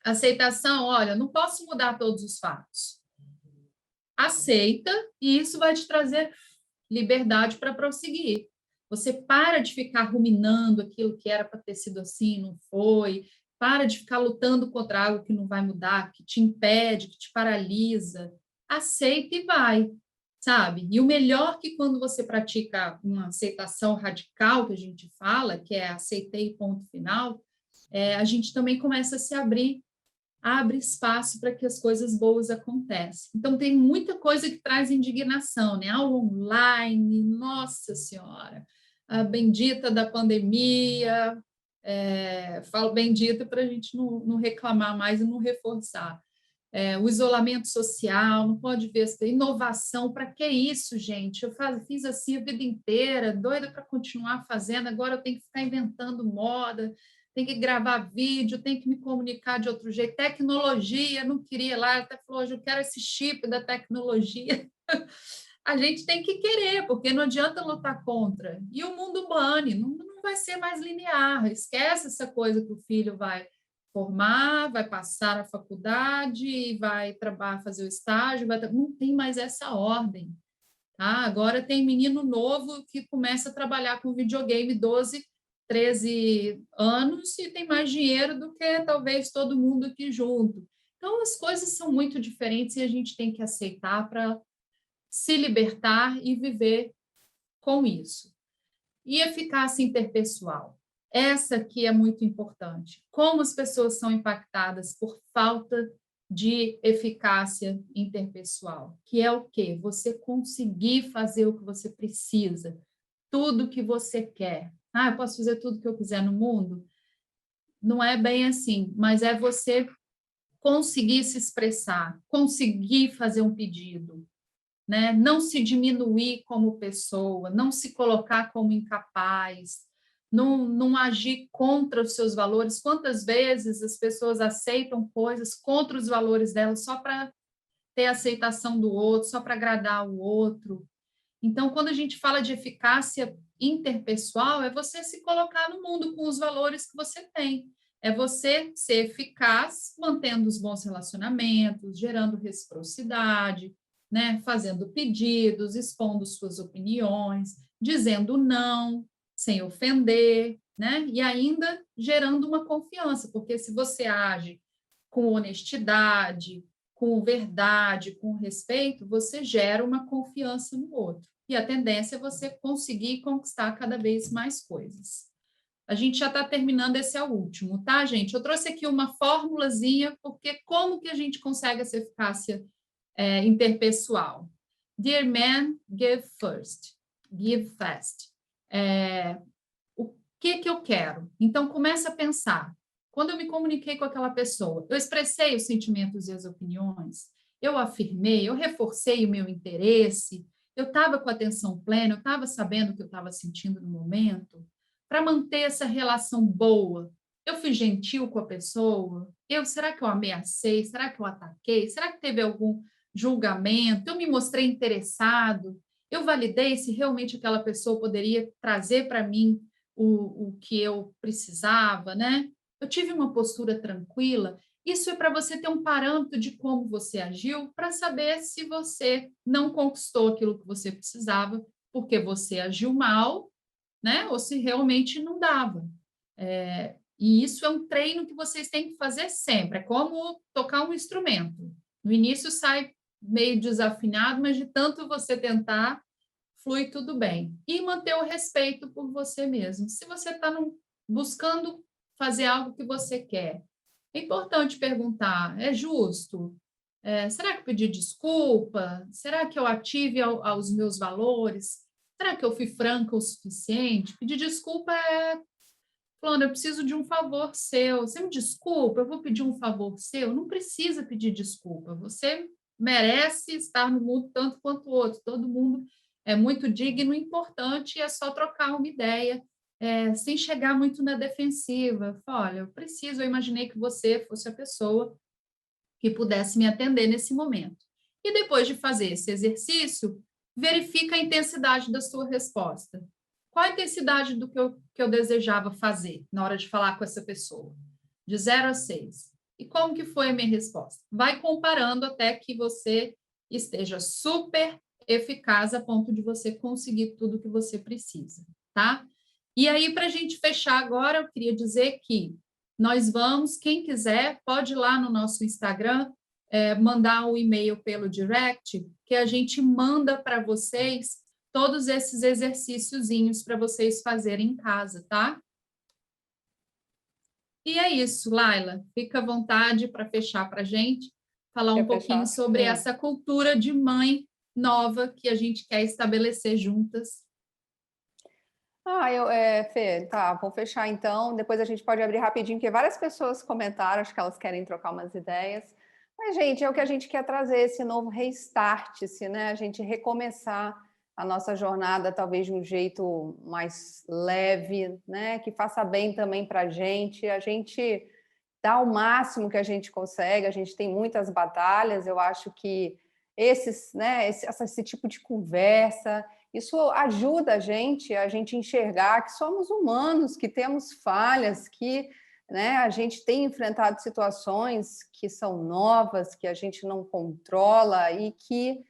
Aceitação, olha, não posso mudar todos os fatos. Aceita e isso vai te trazer liberdade para prosseguir. Você para de ficar ruminando aquilo que era para ter sido assim, não foi. Para de ficar lutando contra algo que não vai mudar, que te impede, que te paralisa. Aceita e vai, sabe? E o melhor que quando você pratica uma aceitação radical, que a gente fala, que é aceitei ponto final, a gente também começa a se abrir, abre espaço para que as coisas boas aconteçam. Então, tem muita coisa que traz indignação, né? Aula online, nossa senhora, a bendita da pandemia, falo bendita para a gente não reclamar mais e não reforçar. O isolamento social, não pode ver essa inovação, para que isso, gente? Eu fiz assim a vida inteira, doida para continuar fazendo, agora eu tenho que ficar inventando moda, tem que gravar vídeo, tem que me comunicar de outro jeito. Tecnologia, não queria lá, até falou, hoje eu quero esse chip da tecnologia. A gente tem que querer, porque não adianta lutar contra. E o mundo bane, não vai ser mais linear. Esquece essa coisa que o filho vai formar, vai passar na faculdade, vai trabalhar, fazer o estágio, não tem mais essa ordem. Tá? Agora tem menino novo que começa a trabalhar com videogame 12, 13 anos e tem mais dinheiro do que talvez todo mundo aqui junto. Então, as coisas são muito diferentes e a gente tem que aceitar para se libertar e viver com isso. E eficácia interpessoal. Essa aqui é muito importante. Como as pessoas são impactadas por falta de eficácia interpessoal, que é o quê? Você conseguir fazer o que você precisa, tudo que você quer. Ah, eu posso fazer tudo que eu quiser no mundo? Não é bem assim, mas é você conseguir se expressar, conseguir fazer um pedido, né? Não se diminuir como pessoa, não se colocar como incapaz, não agir contra os seus valores. Quantas vezes as pessoas aceitam coisas contra os valores delas só para ter a aceitação do outro, só para agradar o outro? Então, quando a gente fala de eficácia interpessoal, é você se colocar no mundo com os valores que você tem. É você ser eficaz, mantendo os bons relacionamentos, gerando reciprocidade, né? Fazendo pedidos, expondo suas opiniões, dizendo não, sem ofender, né? E ainda gerando uma confiança, porque se você age com honestidade, com verdade, com respeito, você gera uma confiança no outro. E a tendência é você conseguir conquistar cada vez mais coisas. A gente já está terminando, esse é o último, tá, gente? Eu trouxe aqui uma formulazinha, porque como que a gente consegue essa eficácia interpessoal? Dear man, give first, give fast. O que eu quero? Então, começa a pensar. Quando eu me comuniquei com aquela pessoa, eu expressei os sentimentos e as opiniões, eu afirmei, eu reforcei o meu interesse, eu estava com atenção plena, eu estava sabendo o que eu estava sentindo no momento, para manter essa relação boa. Eu fui gentil com a pessoa? Será que eu ameacei? Será que eu ataquei? Será que teve algum julgamento? Eu me mostrei interessado? Eu validei se realmente aquela pessoa poderia trazer para mim o que eu precisava, né? Eu tive uma postura tranquila. Isso é para você ter um parâmetro de como você agiu, para saber se você não conquistou aquilo que você precisava, porque você agiu mal, né? Ou se realmente não dava. E isso é um treino que vocês têm que fazer sempre. É como tocar um instrumento. No início sai meio desafinado, mas de tanto você tentar, flui tudo bem. E manter o respeito por você mesmo. Se você está buscando fazer algo que você quer, é importante perguntar: é justo? Será que eu pedi desculpa? Será que eu ative aos meus valores? Será que eu fui franca o suficiente? Pedir desculpa falando, eu preciso de um favor seu. Você me desculpa, eu vou pedir um favor seu. Não precisa pedir desculpa. Você merece estar no mundo tanto quanto o outro. Todo mundo é muito digno e importante, e é só trocar uma ideia, sem chegar muito na defensiva. Olha, eu imaginei que você fosse a pessoa que pudesse me atender nesse momento. E depois de fazer esse exercício, verifica a intensidade da sua resposta. Qual a intensidade do que eu desejava fazer na hora de falar com essa pessoa? De 0 a 6. E como que foi a minha resposta? Vai comparando até que você esteja super eficaz a ponto de você conseguir tudo que você precisa, tá? E aí, para a gente fechar agora, eu queria dizer que nós vamos, quem quiser, pode ir lá no nosso Instagram, mandar um e-mail pelo direct, que a gente manda para vocês todos esses exercíciozinhos para vocês fazerem em casa, tá? E é isso, Laila. Fica à vontade para fechar para a gente, falar um pouquinho sobre essa cultura de mãe nova que a gente quer estabelecer juntas. Fê, tá, vou fechar então. Depois a gente pode abrir rapidinho, porque várias pessoas comentaram, acho que elas querem trocar umas ideias. Mas, gente, é o que a gente quer trazer, esse novo restart, né? A gente recomeçar a nossa jornada, talvez de um jeito mais leve, né? Que faça bem também para a gente dá o máximo que a gente consegue, a gente tem muitas batalhas, eu acho que esse tipo de conversa, isso ajuda a gente enxergar que somos humanos, que temos falhas, que, né, a gente tem enfrentado situações que são novas, que a gente não controla e que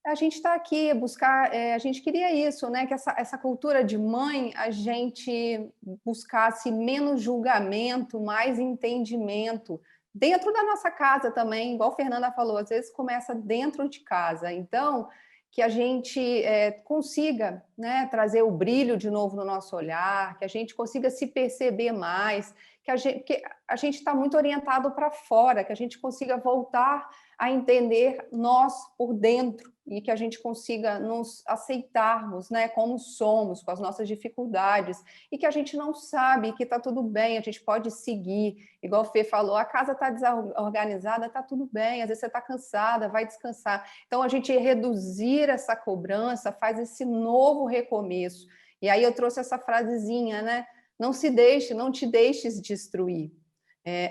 a gente está aqui a buscar, a gente queria isso, né? Que essa cultura de mãe, a gente buscasse menos julgamento, mais entendimento, dentro da nossa casa também, igual a Fernanda falou, às vezes começa dentro de casa. Então, que a gente consiga, né, trazer o brilho de novo no nosso olhar, que a gente consiga se perceber mais, que a gente está muito orientado para fora, que a gente consiga voltar a entender nós por dentro e que a gente consiga nos aceitarmos, né, como somos, com as nossas dificuldades, e que a gente não sabe que está tudo bem, a gente pode seguir, igual o Fê falou, a casa está desorganizada, está tudo bem, às vezes você está cansada, vai descansar. Então, a gente reduzir essa cobrança faz esse novo recomeço. E aí eu trouxe essa frasezinha, né? Não te deixes destruir.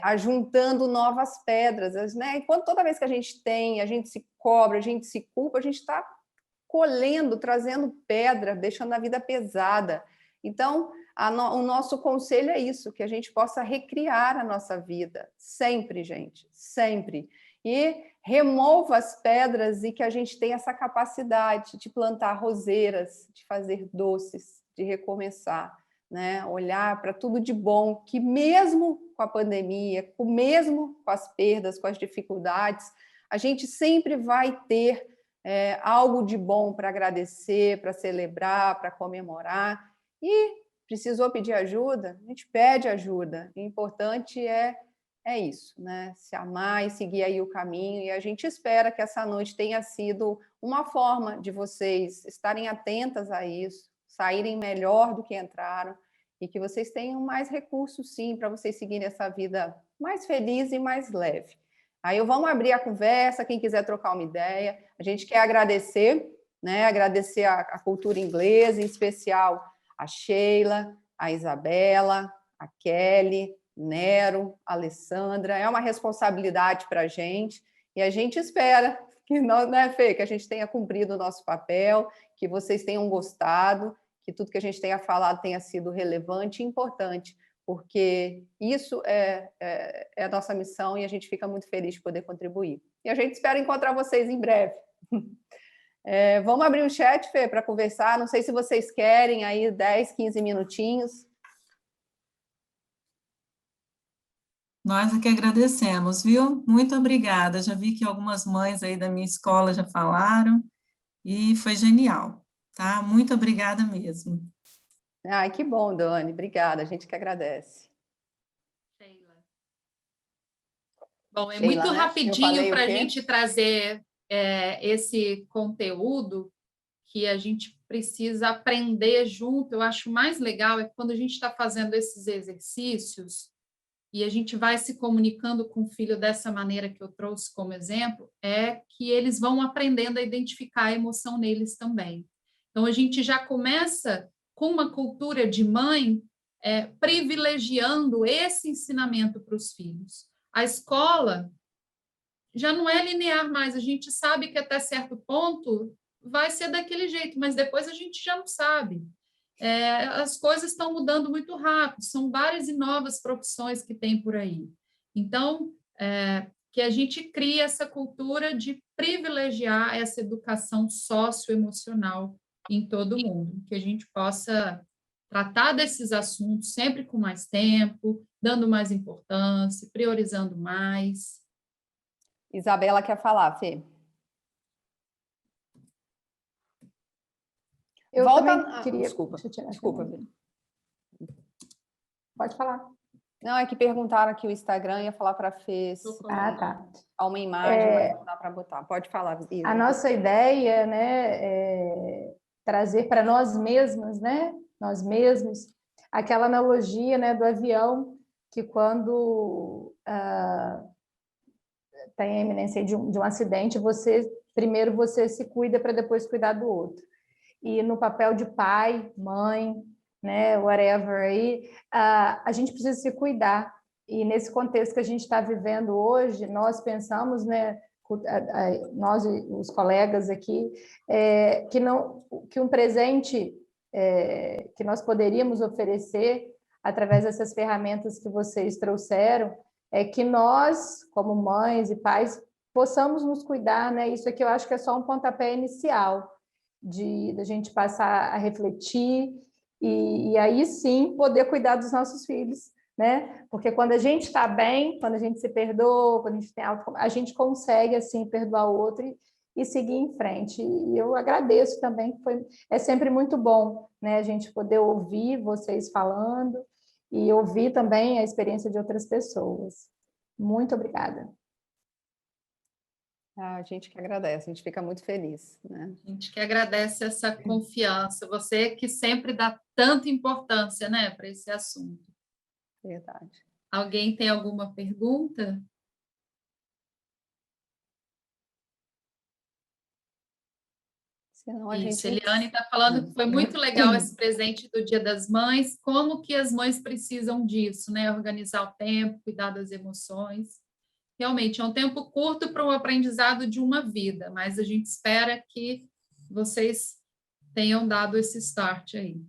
Ajuntando novas pedras, né? Enquanto toda vez que a gente se cobra, a gente se culpa, a gente está colhendo, trazendo pedra, deixando a vida pesada. Então, o nosso conselho é isso, que a gente possa recriar a nossa vida, sempre, gente, sempre. E remova as pedras e que a gente tenha essa capacidade de plantar roseiras, de fazer doces, de recomeçar. Né? Olhar para tudo de bom, que mesmo com a pandemia, mesmo com as perdas, com as dificuldades, a gente sempre vai ter algo de bom para agradecer, para celebrar, para comemorar. E precisou pedir ajuda? A gente pede ajuda. O importante é isso, né? Se amar e seguir aí o caminho. E a gente espera que essa noite tenha sido uma forma de vocês estarem atentas a isso, saírem melhor do que entraram e que vocês tenham mais recursos, sim, para vocês seguirem essa vida mais feliz e mais leve. Aí vamos abrir a conversa, quem quiser trocar uma ideia. A gente quer agradecer, né? Agradecer a cultura inglesa, em especial a Sheila, a Isabela, a Kelly, Nero, a Alessandra. É uma responsabilidade para a gente e a gente espera que nós, né, Fê, que a gente tenha cumprido o nosso papel, que vocês tenham gostado, que tudo que a gente tenha falado tenha sido relevante e importante, porque isso é a nossa missão e a gente fica muito feliz de poder contribuir. E a gente espera encontrar vocês em breve. Vamos abrir o chat, Fê, para conversar. Não sei se vocês querem aí 10, 15 minutinhos. Nós é que agradecemos, viu? Muito obrigada. Já vi que algumas mães aí da minha escola já falaram e foi genial, tá? Muito obrigada mesmo. Ai, que bom, Dani. Obrigada. A gente que agradece. Sheila. Bom, Sheila, muito né? rapidinho para a gente trazer esse conteúdo que a gente precisa aprender junto. Eu acho mais legal é quando a gente está fazendo esses exercícios e a gente vai se comunicando com o filho dessa maneira que eu trouxe como exemplo, é que eles vão aprendendo a identificar a emoção neles também. Então, a gente já começa com uma cultura de mãe privilegiando esse ensinamento para os filhos. A escola já não é linear mais, a gente sabe que até certo ponto vai ser daquele jeito, mas depois a gente já não sabe. As coisas estão mudando muito rápido, são várias e novas profissões que tem por aí. Então, que a gente crie essa cultura de privilegiar essa educação socioemocional em todo mundo, que a gente possa tratar desses assuntos sempre com mais tempo, dando mais importância, priorizando mais. Isabela quer falar, Fê. Eu Volta... queria... Desculpa. Pode falar. Não, é que perguntaram aqui o Instagram, ia falar para a Fê. Tá. Há uma imagem, mas não dá para botar. Pode falar, Isa. A nossa ideia, né, é trazer para nós mesmas, né, nós mesmos, aquela analogia, né, do avião, que quando tem a iminência de um acidente, primeiro você se cuida para depois cuidar do outro. E no papel de pai, mãe, né, whatever aí, a gente precisa se cuidar. E nesse contexto que a gente está vivendo hoje, nós pensamos, né, nós os colegas aqui, que um presente que nós poderíamos oferecer através dessas ferramentas que vocês trouxeram é que nós, como mães e pais, possamos nos cuidar, né? Isso aqui eu acho que é só um pontapé inicial da gente passar a refletir e aí sim poder cuidar dos nossos filhos, né? Porque quando a gente está bem, quando a gente se perdoa, quando a gente tem a gente consegue assim perdoar o outro e seguir em frente. E eu agradeço também, é sempre muito bom, né, a gente poder ouvir vocês falando e ouvir também a experiência de outras pessoas. Muito obrigada. A gente que agradece, a gente fica muito feliz, né? A gente que agradece essa confiança, você que sempre dá tanta importância, né, para esse assunto. Verdade. Alguém tem alguma pergunta? Senão a Isso, gente... Eliane está falando que foi muito legal esse presente do Dia das Mães, como que as mães precisam disso, né? Organizar o tempo, cuidar das emoções. Realmente, é um tempo curto para o aprendizado de uma vida, mas a gente espera que vocês tenham dado esse start aí.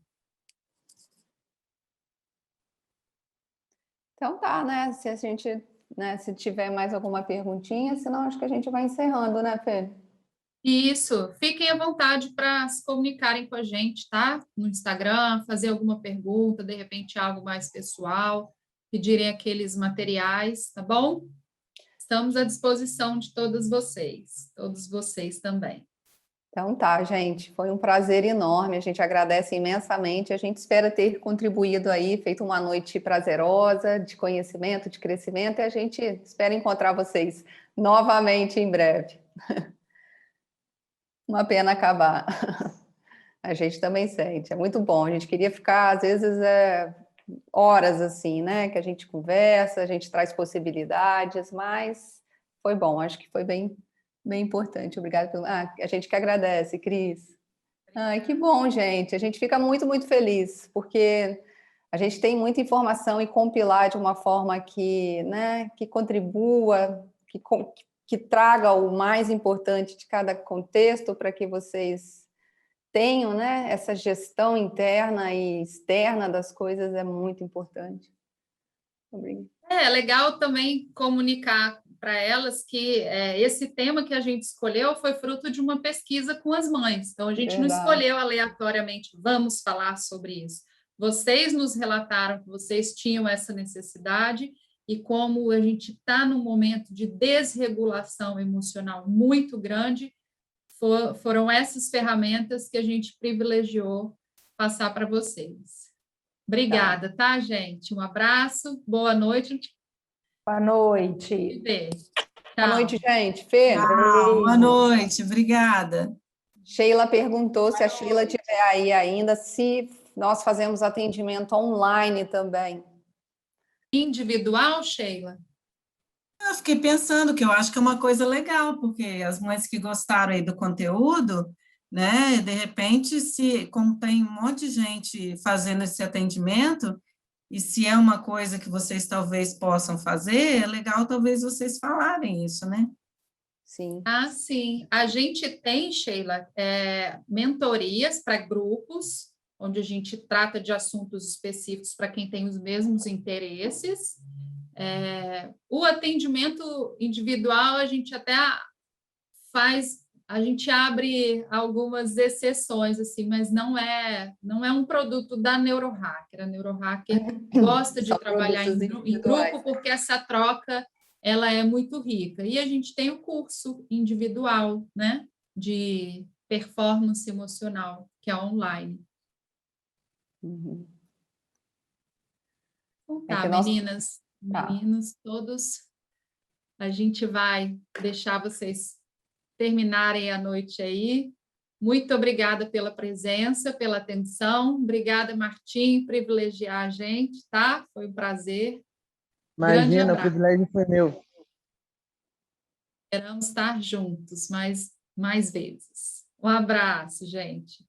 Então tá, né? Se a gente, né, se tiver mais alguma perguntinha, senão acho que a gente vai encerrando, né, Fê? Isso, fiquem à vontade para se comunicarem com a gente, tá? No Instagram, fazer alguma pergunta, de repente algo mais pessoal, pedirem aqueles materiais, tá bom? Estamos à disposição de todos vocês também. Então tá, gente, foi um prazer enorme, a gente agradece imensamente, a gente espera ter contribuído aí, feito uma noite prazerosa, de conhecimento, de crescimento, e a gente espera encontrar vocês novamente em breve. Uma pena acabar. A gente também sente, é muito bom, a gente queria ficar, às vezes, horas assim, né, que a gente conversa, a gente traz possibilidades, mas foi bom, acho que foi bem importante. Obrigada pelo... a gente que agradece, Cris. Ai, que bom, gente. A gente fica muito, muito feliz, porque a gente tem muita informação e compilar de uma forma que, né, que contribua, que traga o mais importante de cada contexto para que vocês tenham, né, essa gestão interna e externa das coisas é muito importante. Obrigada. É legal também comunicar para elas que esse tema que a gente escolheu foi fruto de uma pesquisa com as mães. Então, a gente não escolheu aleatoriamente, vamos falar sobre isso. Vocês nos relataram que vocês tinham essa necessidade e como a gente está num momento de desregulação emocional muito grande, foram essas ferramentas que a gente privilegiou passar para vocês. Obrigada, tá, gente? Um abraço, boa noite. Boa noite. Boa noite, gente. Fê? Boa noite, obrigada. Sheila perguntou se a Sheila estiver aí ainda, se nós fazemos atendimento online também. Individual, Sheila? Eu fiquei pensando que eu acho que é uma coisa legal, porque as mães que gostaram aí do conteúdo, né, de repente, como tem um monte de gente fazendo esse atendimento, e se é uma coisa que vocês talvez possam fazer, é legal talvez vocês falarem isso, né? Sim. Ah, sim. A gente tem, Sheila, mentorias para grupos, onde a gente trata de assuntos específicos para quem tem os mesmos interesses. O atendimento individual, a gente até a gente abre algumas exceções, assim, mas não é um produto da NeuroHacker. A NeuroHacker gosta de trabalhar em grupo porque essa troca ela é muito rica. E a gente tem o curso individual, né, de performance emocional, que é online. Uhum. Então, tá, meninas, meninos, todos, a gente vai deixar vocês terminarem a noite aí. Muito obrigada pela presença, pela atenção. Obrigada, Martim, privilegiar a gente, tá? Foi um prazer. Imagina, o privilégio foi meu. Esperamos estar juntos mais vezes. Um abraço, gente.